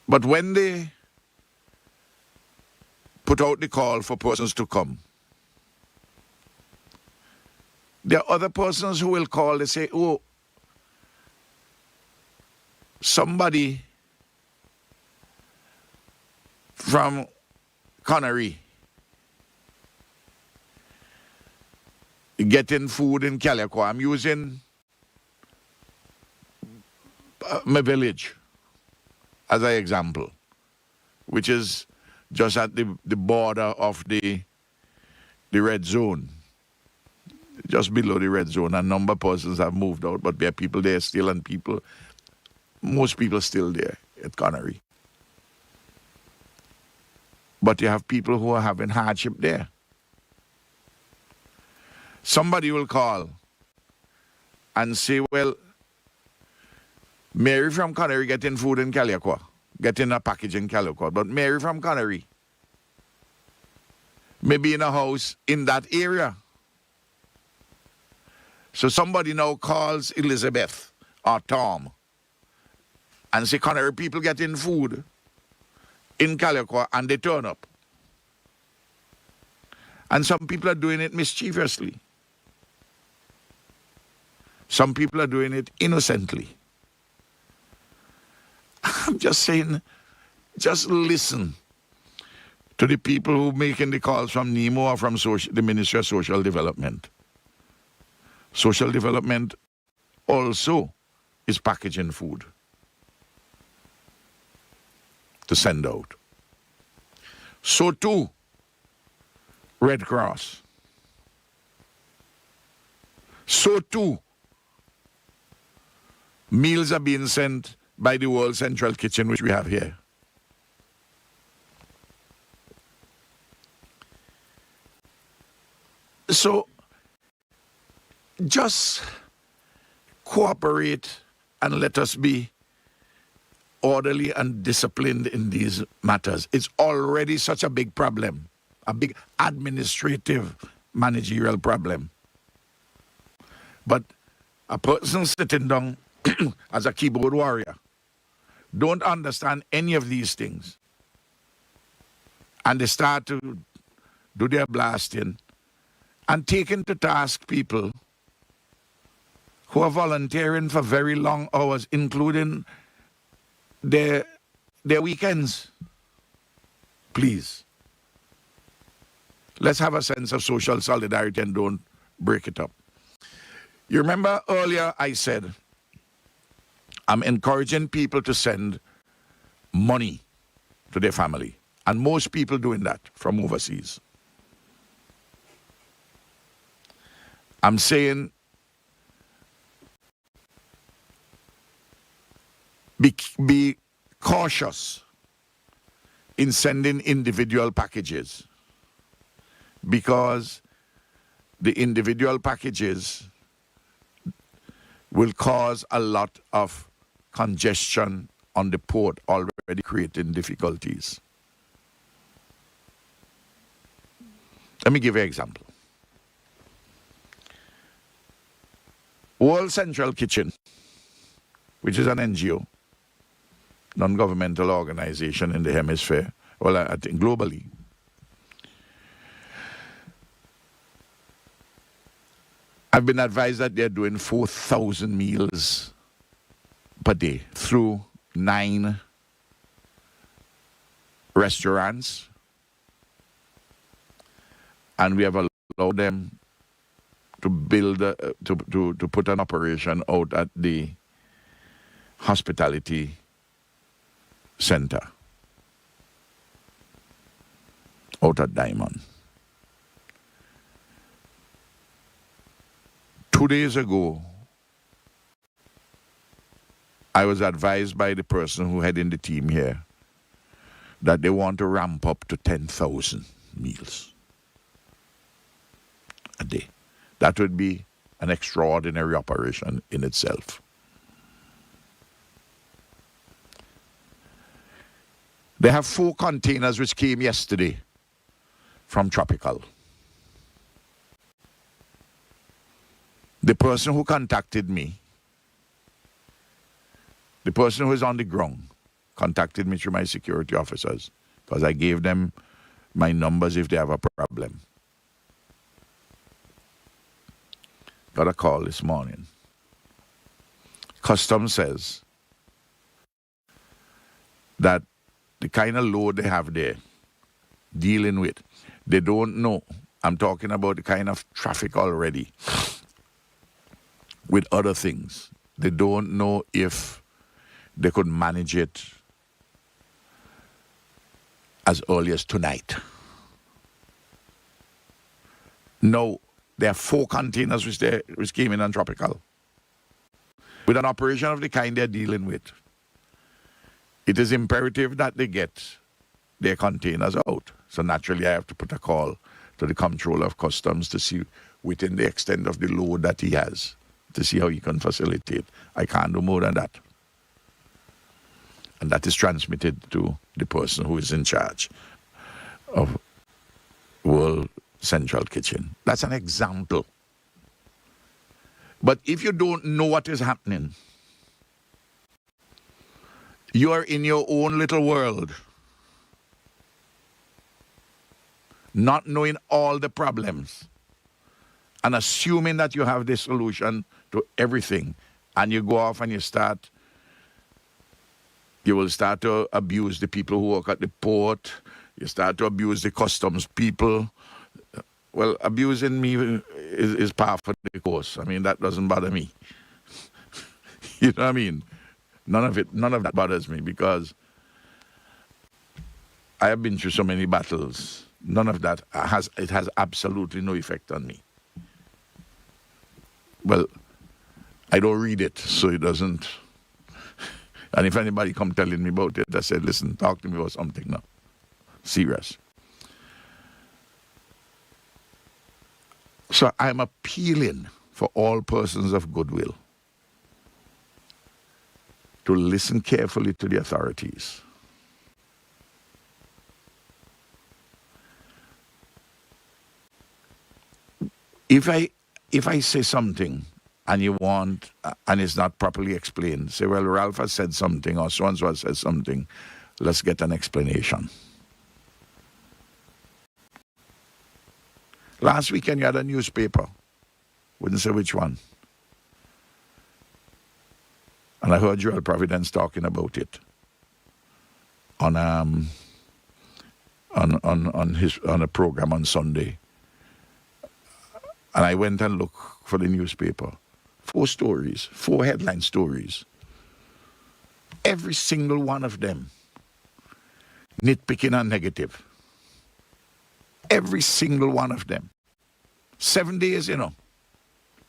But when they put out the call for persons to come, there are other persons who will call, they say, oh, somebody from Connery getting food in Caliqua. I'm using my village as an example, which is just at the border of the red zone, just below the red zone. A number of persons have moved out, but there are people there still, and most people still there at Connery. But you have people who are having hardship there. Somebody will call and say, well, Mary from Connery getting food in Caliqua, getting a package in Caliqua, but Mary from Connery may be in a house in that area. So somebody now calls Elizabeth or Tom and say, Connery people getting food in Caliqua, and they turn up. And some people are doing it mischievously. Some people are doing it innocently. I'm just saying, just listen to the people who are making the calls from NEMO or from the Ministry of Social Development. Social Development also is packaging food to send out. So too, Red Cross. So too, meals are being sent by the World Central Kitchen, which we have here. So just cooperate and let us be orderly and disciplined in these matters. It's already such a big problem, a big administrative, managerial problem. But a person sitting down as a keyboard warrior don't understand any of these things. And they start to do their blasting and taking to task people who are volunteering for very long hours, including their weekends. Please, let's have a sense of social solidarity and don't break it up. You remember earlier I said I'm encouraging people to send money to their family, and most people doing that from overseas. I'm saying be cautious in sending individual packages, because the individual packages will cause a lot of congestion on the port, already creating difficulties. Let me give you an example. World Central Kitchen, which is an NGO, non-governmental organization in the hemisphere, well, I think globally, I've been advised that they're doing 4,000 meals per day through 9 restaurants, and we have allowed them to build to put an operation out at the hospitality center out at Diamond. 2 days ago, I was advised by the person who heading the team here that they want to ramp up to 10,000 meals a day. That would be an extraordinary operation in itself. They have 4 containers which came yesterday from Tropical. The person who contacted me, the person who is on the ground, contacted me through my security officers, because I gave them my numbers if they have a problem. Got a call this morning. Customs says that the kind of load they have there dealing with, they don't know. I'm talking about the kind of traffic already with other things. They don't know if they could manage it as early as tonight. No, there are 4 containers which came in on Tropical. With an operation of the kind they're dealing with, it is imperative that they get their containers out. So naturally I have to put a call to the Comptroller of Customs to see within the extent of the load that he has, to see how he can facilitate. I can't do more than that. And that is transmitted to the person who is in charge of World Central Kitchen. That's an example. But if you don't know what is happening, you are in your own little world, not knowing all the problems and assuming that you have the solution to everything, and you go off and you will start to abuse the people who work at the port, you start to abuse the customs people. Well, abusing me is par for the course. I mean, that doesn't bother me. You know what I mean? None of that bothers me, because I have been through so many battles. None of that has absolutely no effect on me. Well, I don't read it, so it doesn't. And if anybody come telling me about it, I said, listen, talk to me about something now. Serious. So I'm appealing for all persons of goodwill to listen carefully to the authorities. If I say something and you want, and it's not properly explained. Say, well, Ralph has said something, or so-and-so has said something. Let's get an explanation. Last weekend, you had a newspaper. Wouldn't say which one. And I heard Joel Providence talking about it on a program on Sunday. And I went and looked for the newspaper. 4 stories, 4 headline stories. Every single one of them nitpicking and negative. Every single one of them. 7 days,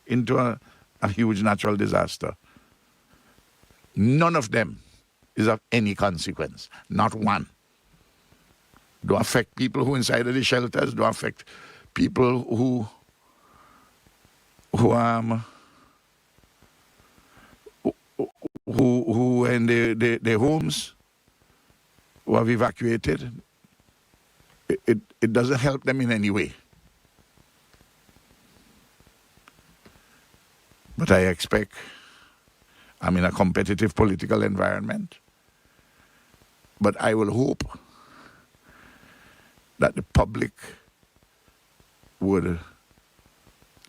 into a huge natural disaster. None of them is of any consequence. Not one. Don't affect people who inside of the shelters. Don't affect people who in their homes, who have evacuated. It doesn't help them in any way. But I expect, I'm in a competitive political environment, but I will hope that the public would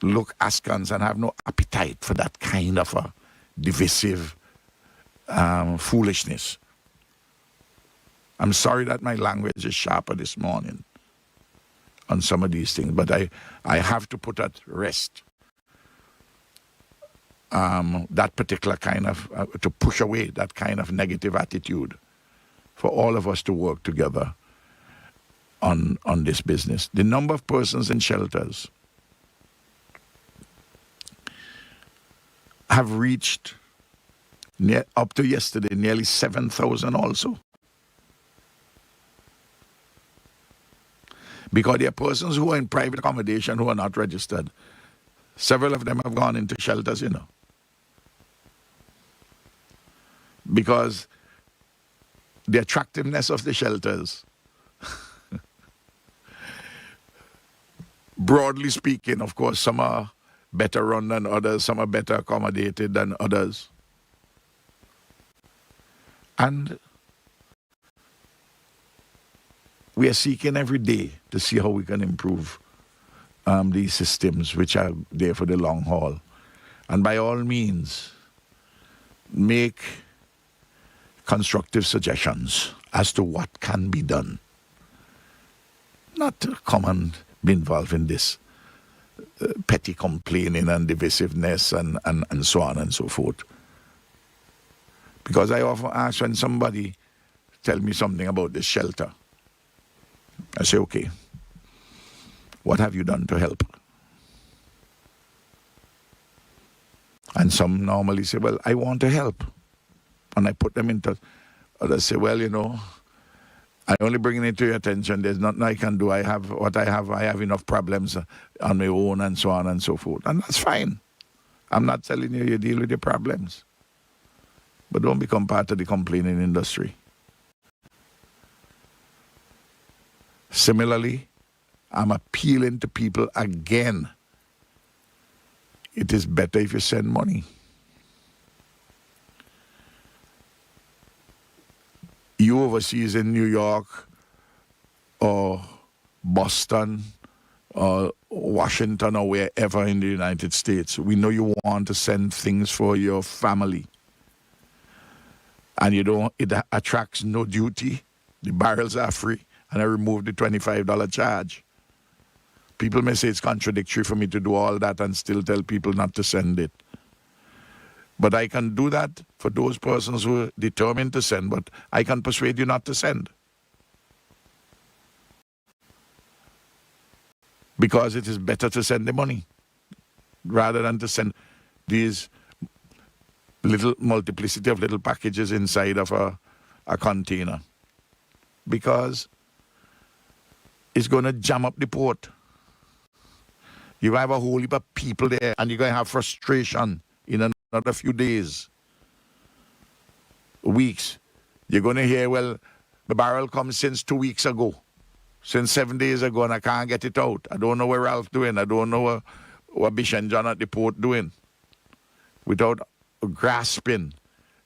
look askance and have no appetite for that kind of a divisive foolishness. I'm sorry that my language is sharper this morning on some of these things, but I have to put at rest that particular kind of, to push away that kind of negative attitude for all of us to work together on this business. The number of persons in shelters have reached, up to yesterday, nearly 7,000 also. Because there are persons who are in private accommodation who are not registered. Several of them have gone into shelters, because the attractiveness of the shelters, broadly speaking, of course, some are better run than others, some are better accommodated than others. And we are seeking every day to see how we can improve these systems, which are there for the long haul. And by all means, make constructive suggestions as to what can be done. Not to come and be involved in this petty complaining and divisiveness and so on and so forth. Because I often ask when somebody tell me something about this shelter, I say, okay, what have you done to help? And some normally say, well, I want to help. And I put them into, others say, well, I only bring it to your attention. There's nothing I can do. I have what I have. I have enough problems on my own and so on and so forth. And that's fine. I'm not telling you deal with your problems. But don't become part of the complaining industry. Similarly, I'm appealing to people again. It is better if you send money. You overseas in New York or Boston or Washington or wherever in the United States, we know you want to send things for your family. And it attracts no duty. The barrels are free. And I remove the $25 charge. People may say it's contradictory for me to do all that and still tell people not to send it. But I can do that for those persons who are determined to send, but I can persuade you not to send. Because it is better to send the money rather than to send these little multiplicity of little packages inside of a container. Because it's going to jam up the port. You have a whole heap of people there, and you're going to have frustration in another few days, weeks. You're going to hear, well, the barrel comes since 2 weeks ago, since 7 days ago, and I can't get it out. I don't know where Ralph doing. I don't know what Bish and John at the port doing. without grasping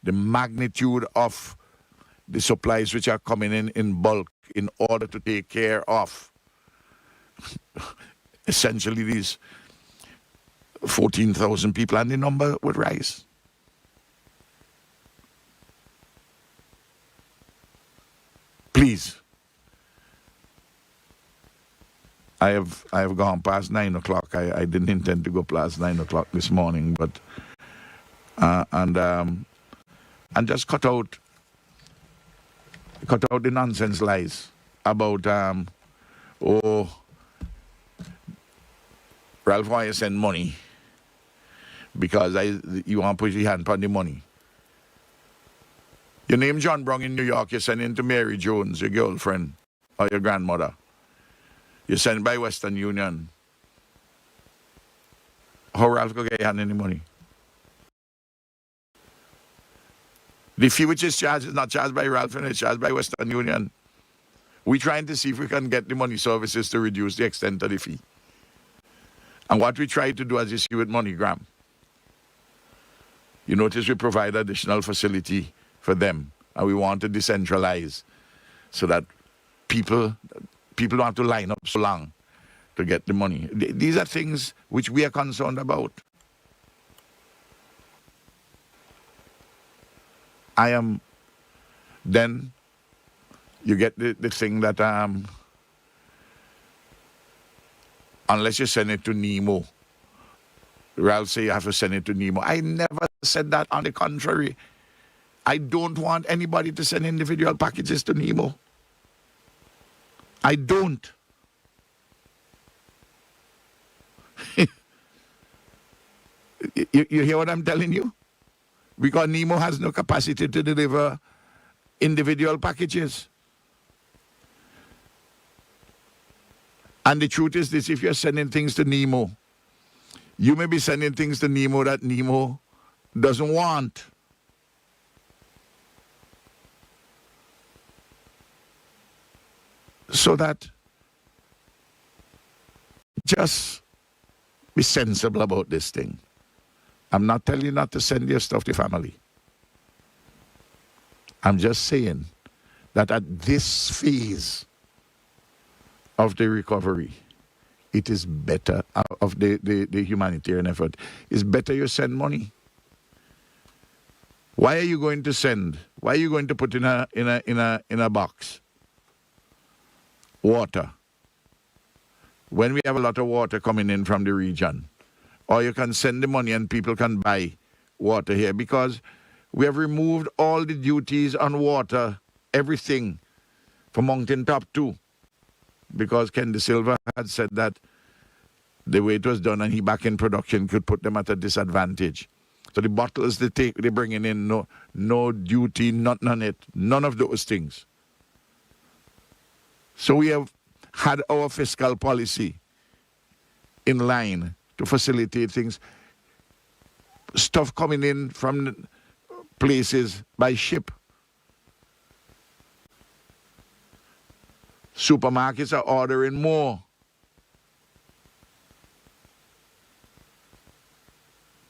the magnitude of the supplies which are coming in bulk in order to take care of essentially these 14,000 people, and the number would rise. Please. I have gone past 9 o'clock. I didn't intend to go past 9 o'clock this morning, but and just cut out the nonsense lies about Ralph, why you send money? Because you want to put your hand on the money. Your name John Brown in New York, you're sending to Mary Jones, your girlfriend, or your grandmother. You send by Western Union. How Ralph go get your hand any money? The fee which is charged is not charged by Ralph, and it's charged by Western Union. We're trying to see if we can get the money services to reduce the extent of the fee. And what we try to do, as you see with MoneyGram, you notice we provide additional facility for them, and we want to decentralize so that people don't have to line up so long to get the money. These are things which we are concerned about. Then you get the thing that unless you send it to Nemo, Ralph say you have to send it to Nemo. I never said that. On the contrary, I don't want anybody to send individual packages to Nemo. I don't. You hear what I'm telling you? Because Nemo has no capacity to deliver individual packages. And the truth is this: if you're sending things to Nemo, you may be sending things to Nemo that Nemo doesn't want. So that just be sensible about this thing. I'm not telling you not to send your stuff to family. I'm just saying that at this phase of the recovery, it is better, of the humanitarian effort, it's better you send money. Why are you going to send? Why are you going to put in a box water when we have a lot of water coming in from the region? Or you can send the money and people can buy water here, because we have removed all the duties on water, everything, from Mountaintop too. Because Ken De Silva had said that the way it was done and he back in production could put them at a disadvantage. So the bottles they're bringing in, no duty, nothing on it, none of those things. So we have had our fiscal policy in line to facilitate things. Stuff coming in from places by ship. Supermarkets are ordering more.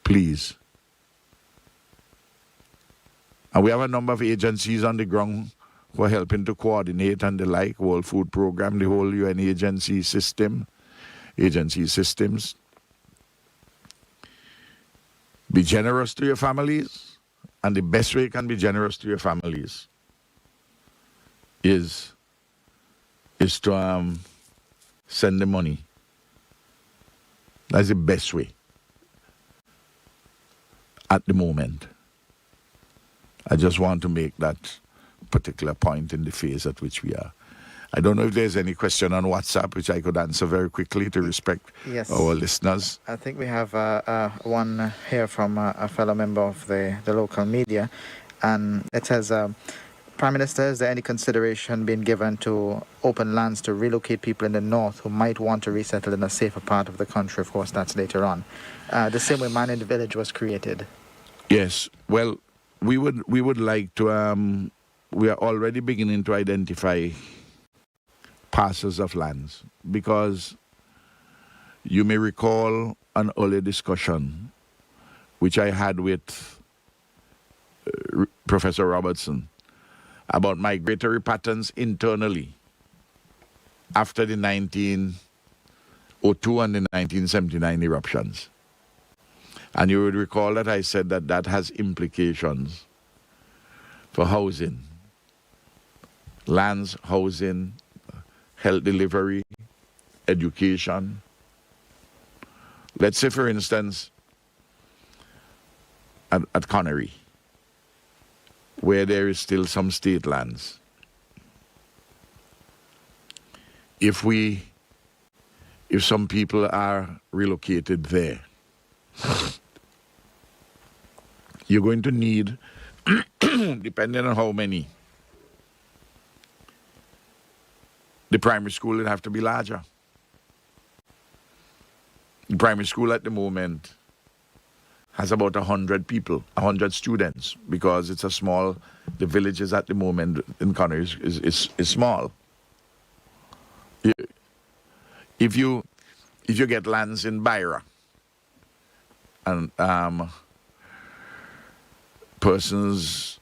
Please. And we have a number of agencies on the ground who are helping to coordinate and the like, World Food Program, the whole UN agency systems. Be generous to your families, and the best way you can be generous to your families is to send the money. That's the best way at the moment. I just want to make that particular point in the phase at which we are. I don't know if there's any question on WhatsApp which I could answer very quickly to respect our listeners. I think we have one here from a fellow member of the local media, and it says, Prime Minister, is there any consideration being given to open lands to relocate people in the north who might want to resettle in a safer part of the country? Of course, that's later on. The same way Man in the Village was created. Yes, well, we would like to, we are already beginning to identify parcels of lands, because you may recall an earlier discussion which I had with Professor Robertson, about migratory patterns internally after the 1902 and the 1979 eruptions. And you would recall that I said that that has implications for housing, lands, housing, health delivery, education. Let's say, for instance, at Connery, where there is still some state lands. If some people are relocated there, you're going to need, depending on how many, the primary school will have to be larger. The primary school at the moment has about 100 people, 100 students, because it's a small, the villages at the moment in Connery is small. If you get lands in Byra, and persons,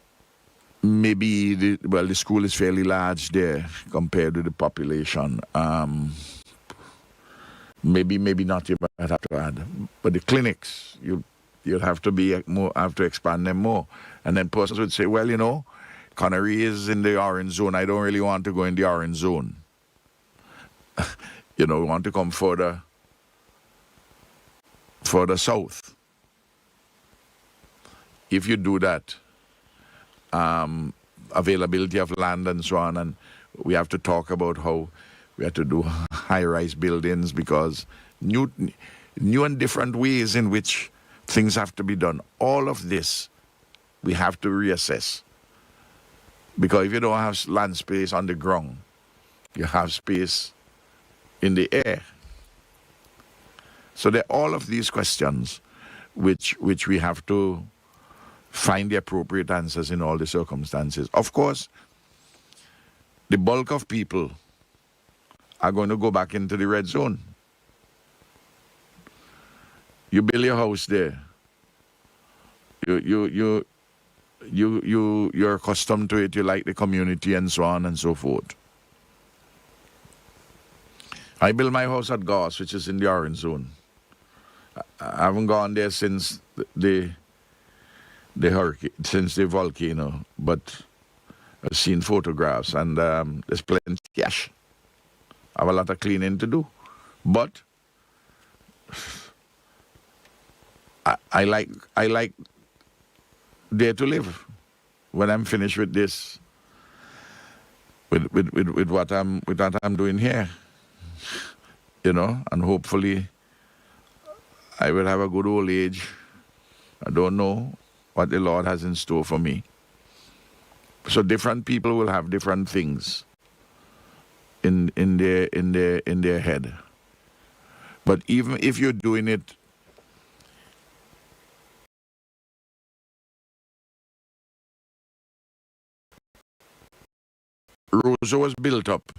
maybe, the school is fairly large there compared to the population. Maybe not, you might have to add. But the clinics, you'll have to expand them more. And then persons would say, well, Connery is in the orange zone. I don't really want to go in the orange zone. We want to come further south. If you do that, availability of land and so on, and we have to talk about how we have to do high-rise buildings, because new and different ways in which things have to be done. All of this we have to reassess, because if you don't have land space on the ground, you have space in the air. So there are all of these questions which we have to find the appropriate answers in all the circumstances. Of course, the bulk of people are going to go back into the red zone. You build your house there. You're accustomed to it. You like the community and so on and so forth. I built my house at Goss, which is in the orange zone. I haven't gone there since the hurricane, since the volcano, but I've seen photographs, and there's plenty of cash. I have a lot of cleaning to do, but I like there to live when I'm finished with this, with what I'm doing here, and hopefully I will have a good old age. I don't know what the Lord has in store for me. So different people will have different things in their head. But even if you're doing it Rosa was built up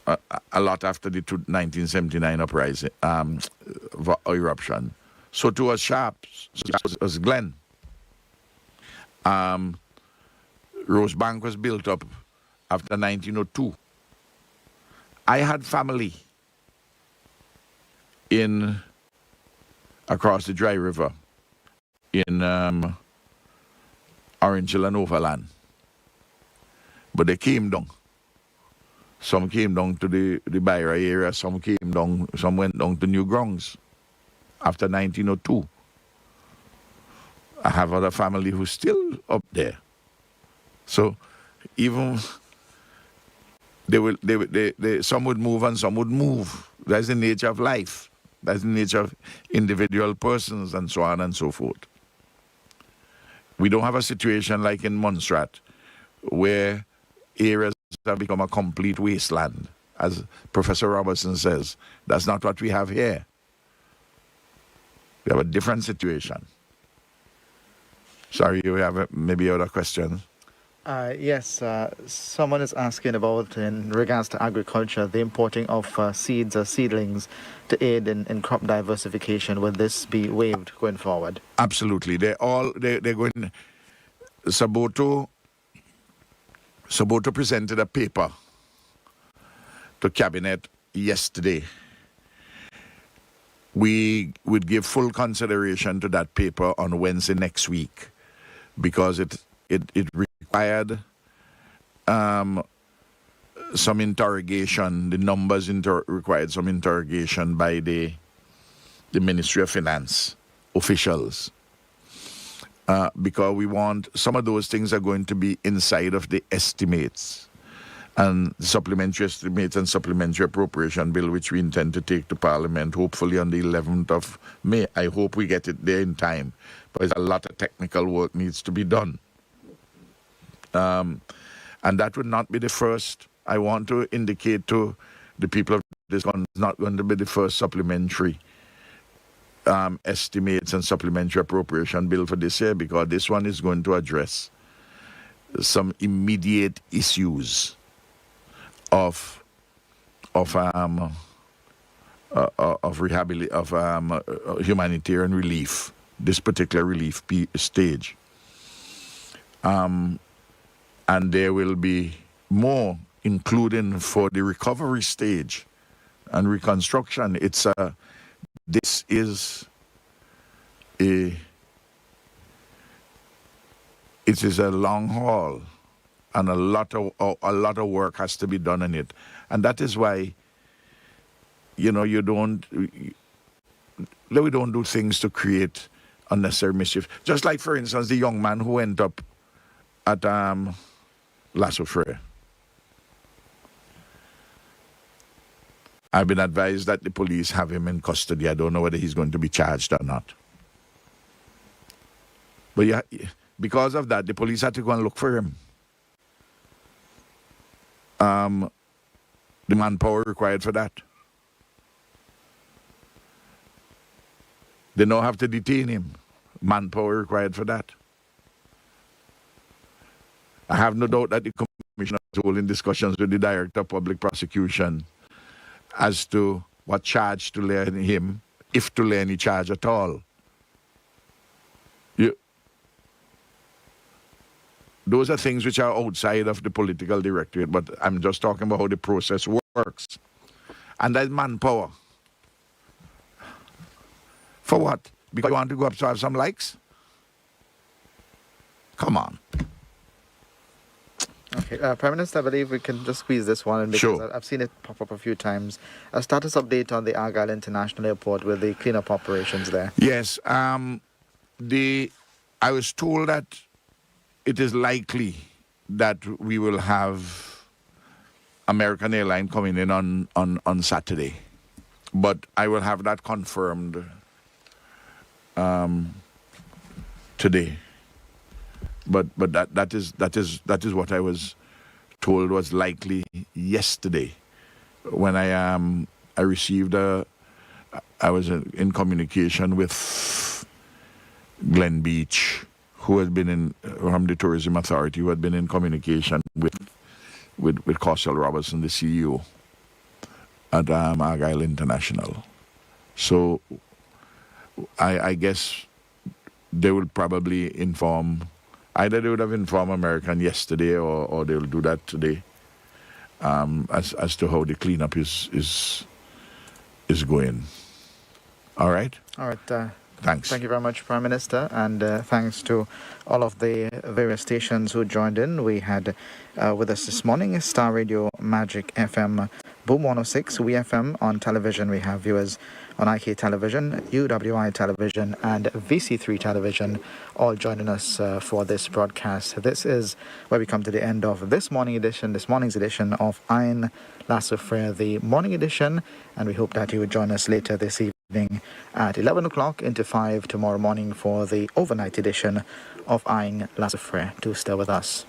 a lot after the 1979 uprising, eruption. So too was Sharps, so was Glen. Rosebank was built up after 1902. I had family across the Dry River in Orange Hill and Overland. But they came down. Some came down to the Byra area, some went down to New Grounds after 1902. I have other family who's still up there. So even some would move and some would move. That's the nature of life. That's the nature of individual persons and so on and so forth. We don't have a situation like in Montserrat where areas have become a complete wasteland. As Professor Robertson says, that's not what we have here. We have a different situation. Sorry, you have maybe other questions? Yes, someone is asking about, in regards to agriculture, the importing of seeds or seedlings to aid in crop diversification. Will this be waived going forward? Absolutely. They're going. Saboto presented a paper to cabinet yesterday. We would give full consideration to that paper on Wednesday next week, because it required some interrogation. The numbers required some interrogation by the Ministry of Finance officials, because we want some of those things are going to be inside of the estimates and supplementary estimates and supplementary appropriation bill, which we intend to take to Parliament hopefully on the 11th of May. I hope we get it there in time, because a lot of technical work needs to be done. And that would not be the first. I want to indicate to the people of this one, it's not going to be the first supplementary estimates and supplementary appropriation bill for this year, because this one is going to address some immediate issues of humanitarian relief, this particular relief stage. And there will be more, including for the recovery stage and reconstruction. This is a long haul, and a lot of work has to be done in it, and that is why, we don't do things to create unnecessary mischief. Just like, for instance, the young man who went up at Soufriere. I've been advised that the police have him in custody. I don't know whether he's going to be charged or not. But yeah, because of that, the police had to go and look for him. The manpower required for that. They now have to detain him. Manpower required for that. I have no doubt that the commissioner is holding discussions with the director of public prosecution as to what charge to lay him, if to lay any charge at all. Those are things which are outside of the political directorate, but I'm just talking about how the process works. And that manpower. For what? Because you want to go up to have some likes? Come on. Okay, Prime Minister, I believe we can just squeeze this one in, because sure. I've seen it pop up a few times. A status update on the Argyle International Airport with the cleanup operations there. Yes, I was told that it is likely that we will have American Airlines coming in on Saturday, but I will have that confirmed today. But that is what I was told was likely yesterday, when I received I was in communication with Glen Beach, who had been from the Tourism Authority, who had been in communication with Costello Robertson, the CEO at Argyle International. So I guess they will probably inform. Either they would have informed American yesterday, or they will do that today, as to how the cleanup is going. All right? All right. Thanks. Thank you very much, Prime Minister, and thanks to all of the various stations who joined in. We had with us this morning Star Radio, Magic FM, Boom 106, WeFM. On television, we have viewers on IK Television, UWI Television, and VC3 Television, all joining us for this broadcast. This is where we come to the end of this morning's edition of Iron Soufriere, the morning edition, and we hope that you would join us later this evening at 11 o'clock into 5 tomorrow morning for the overnight edition of Iron Soufriere. Do stay with us.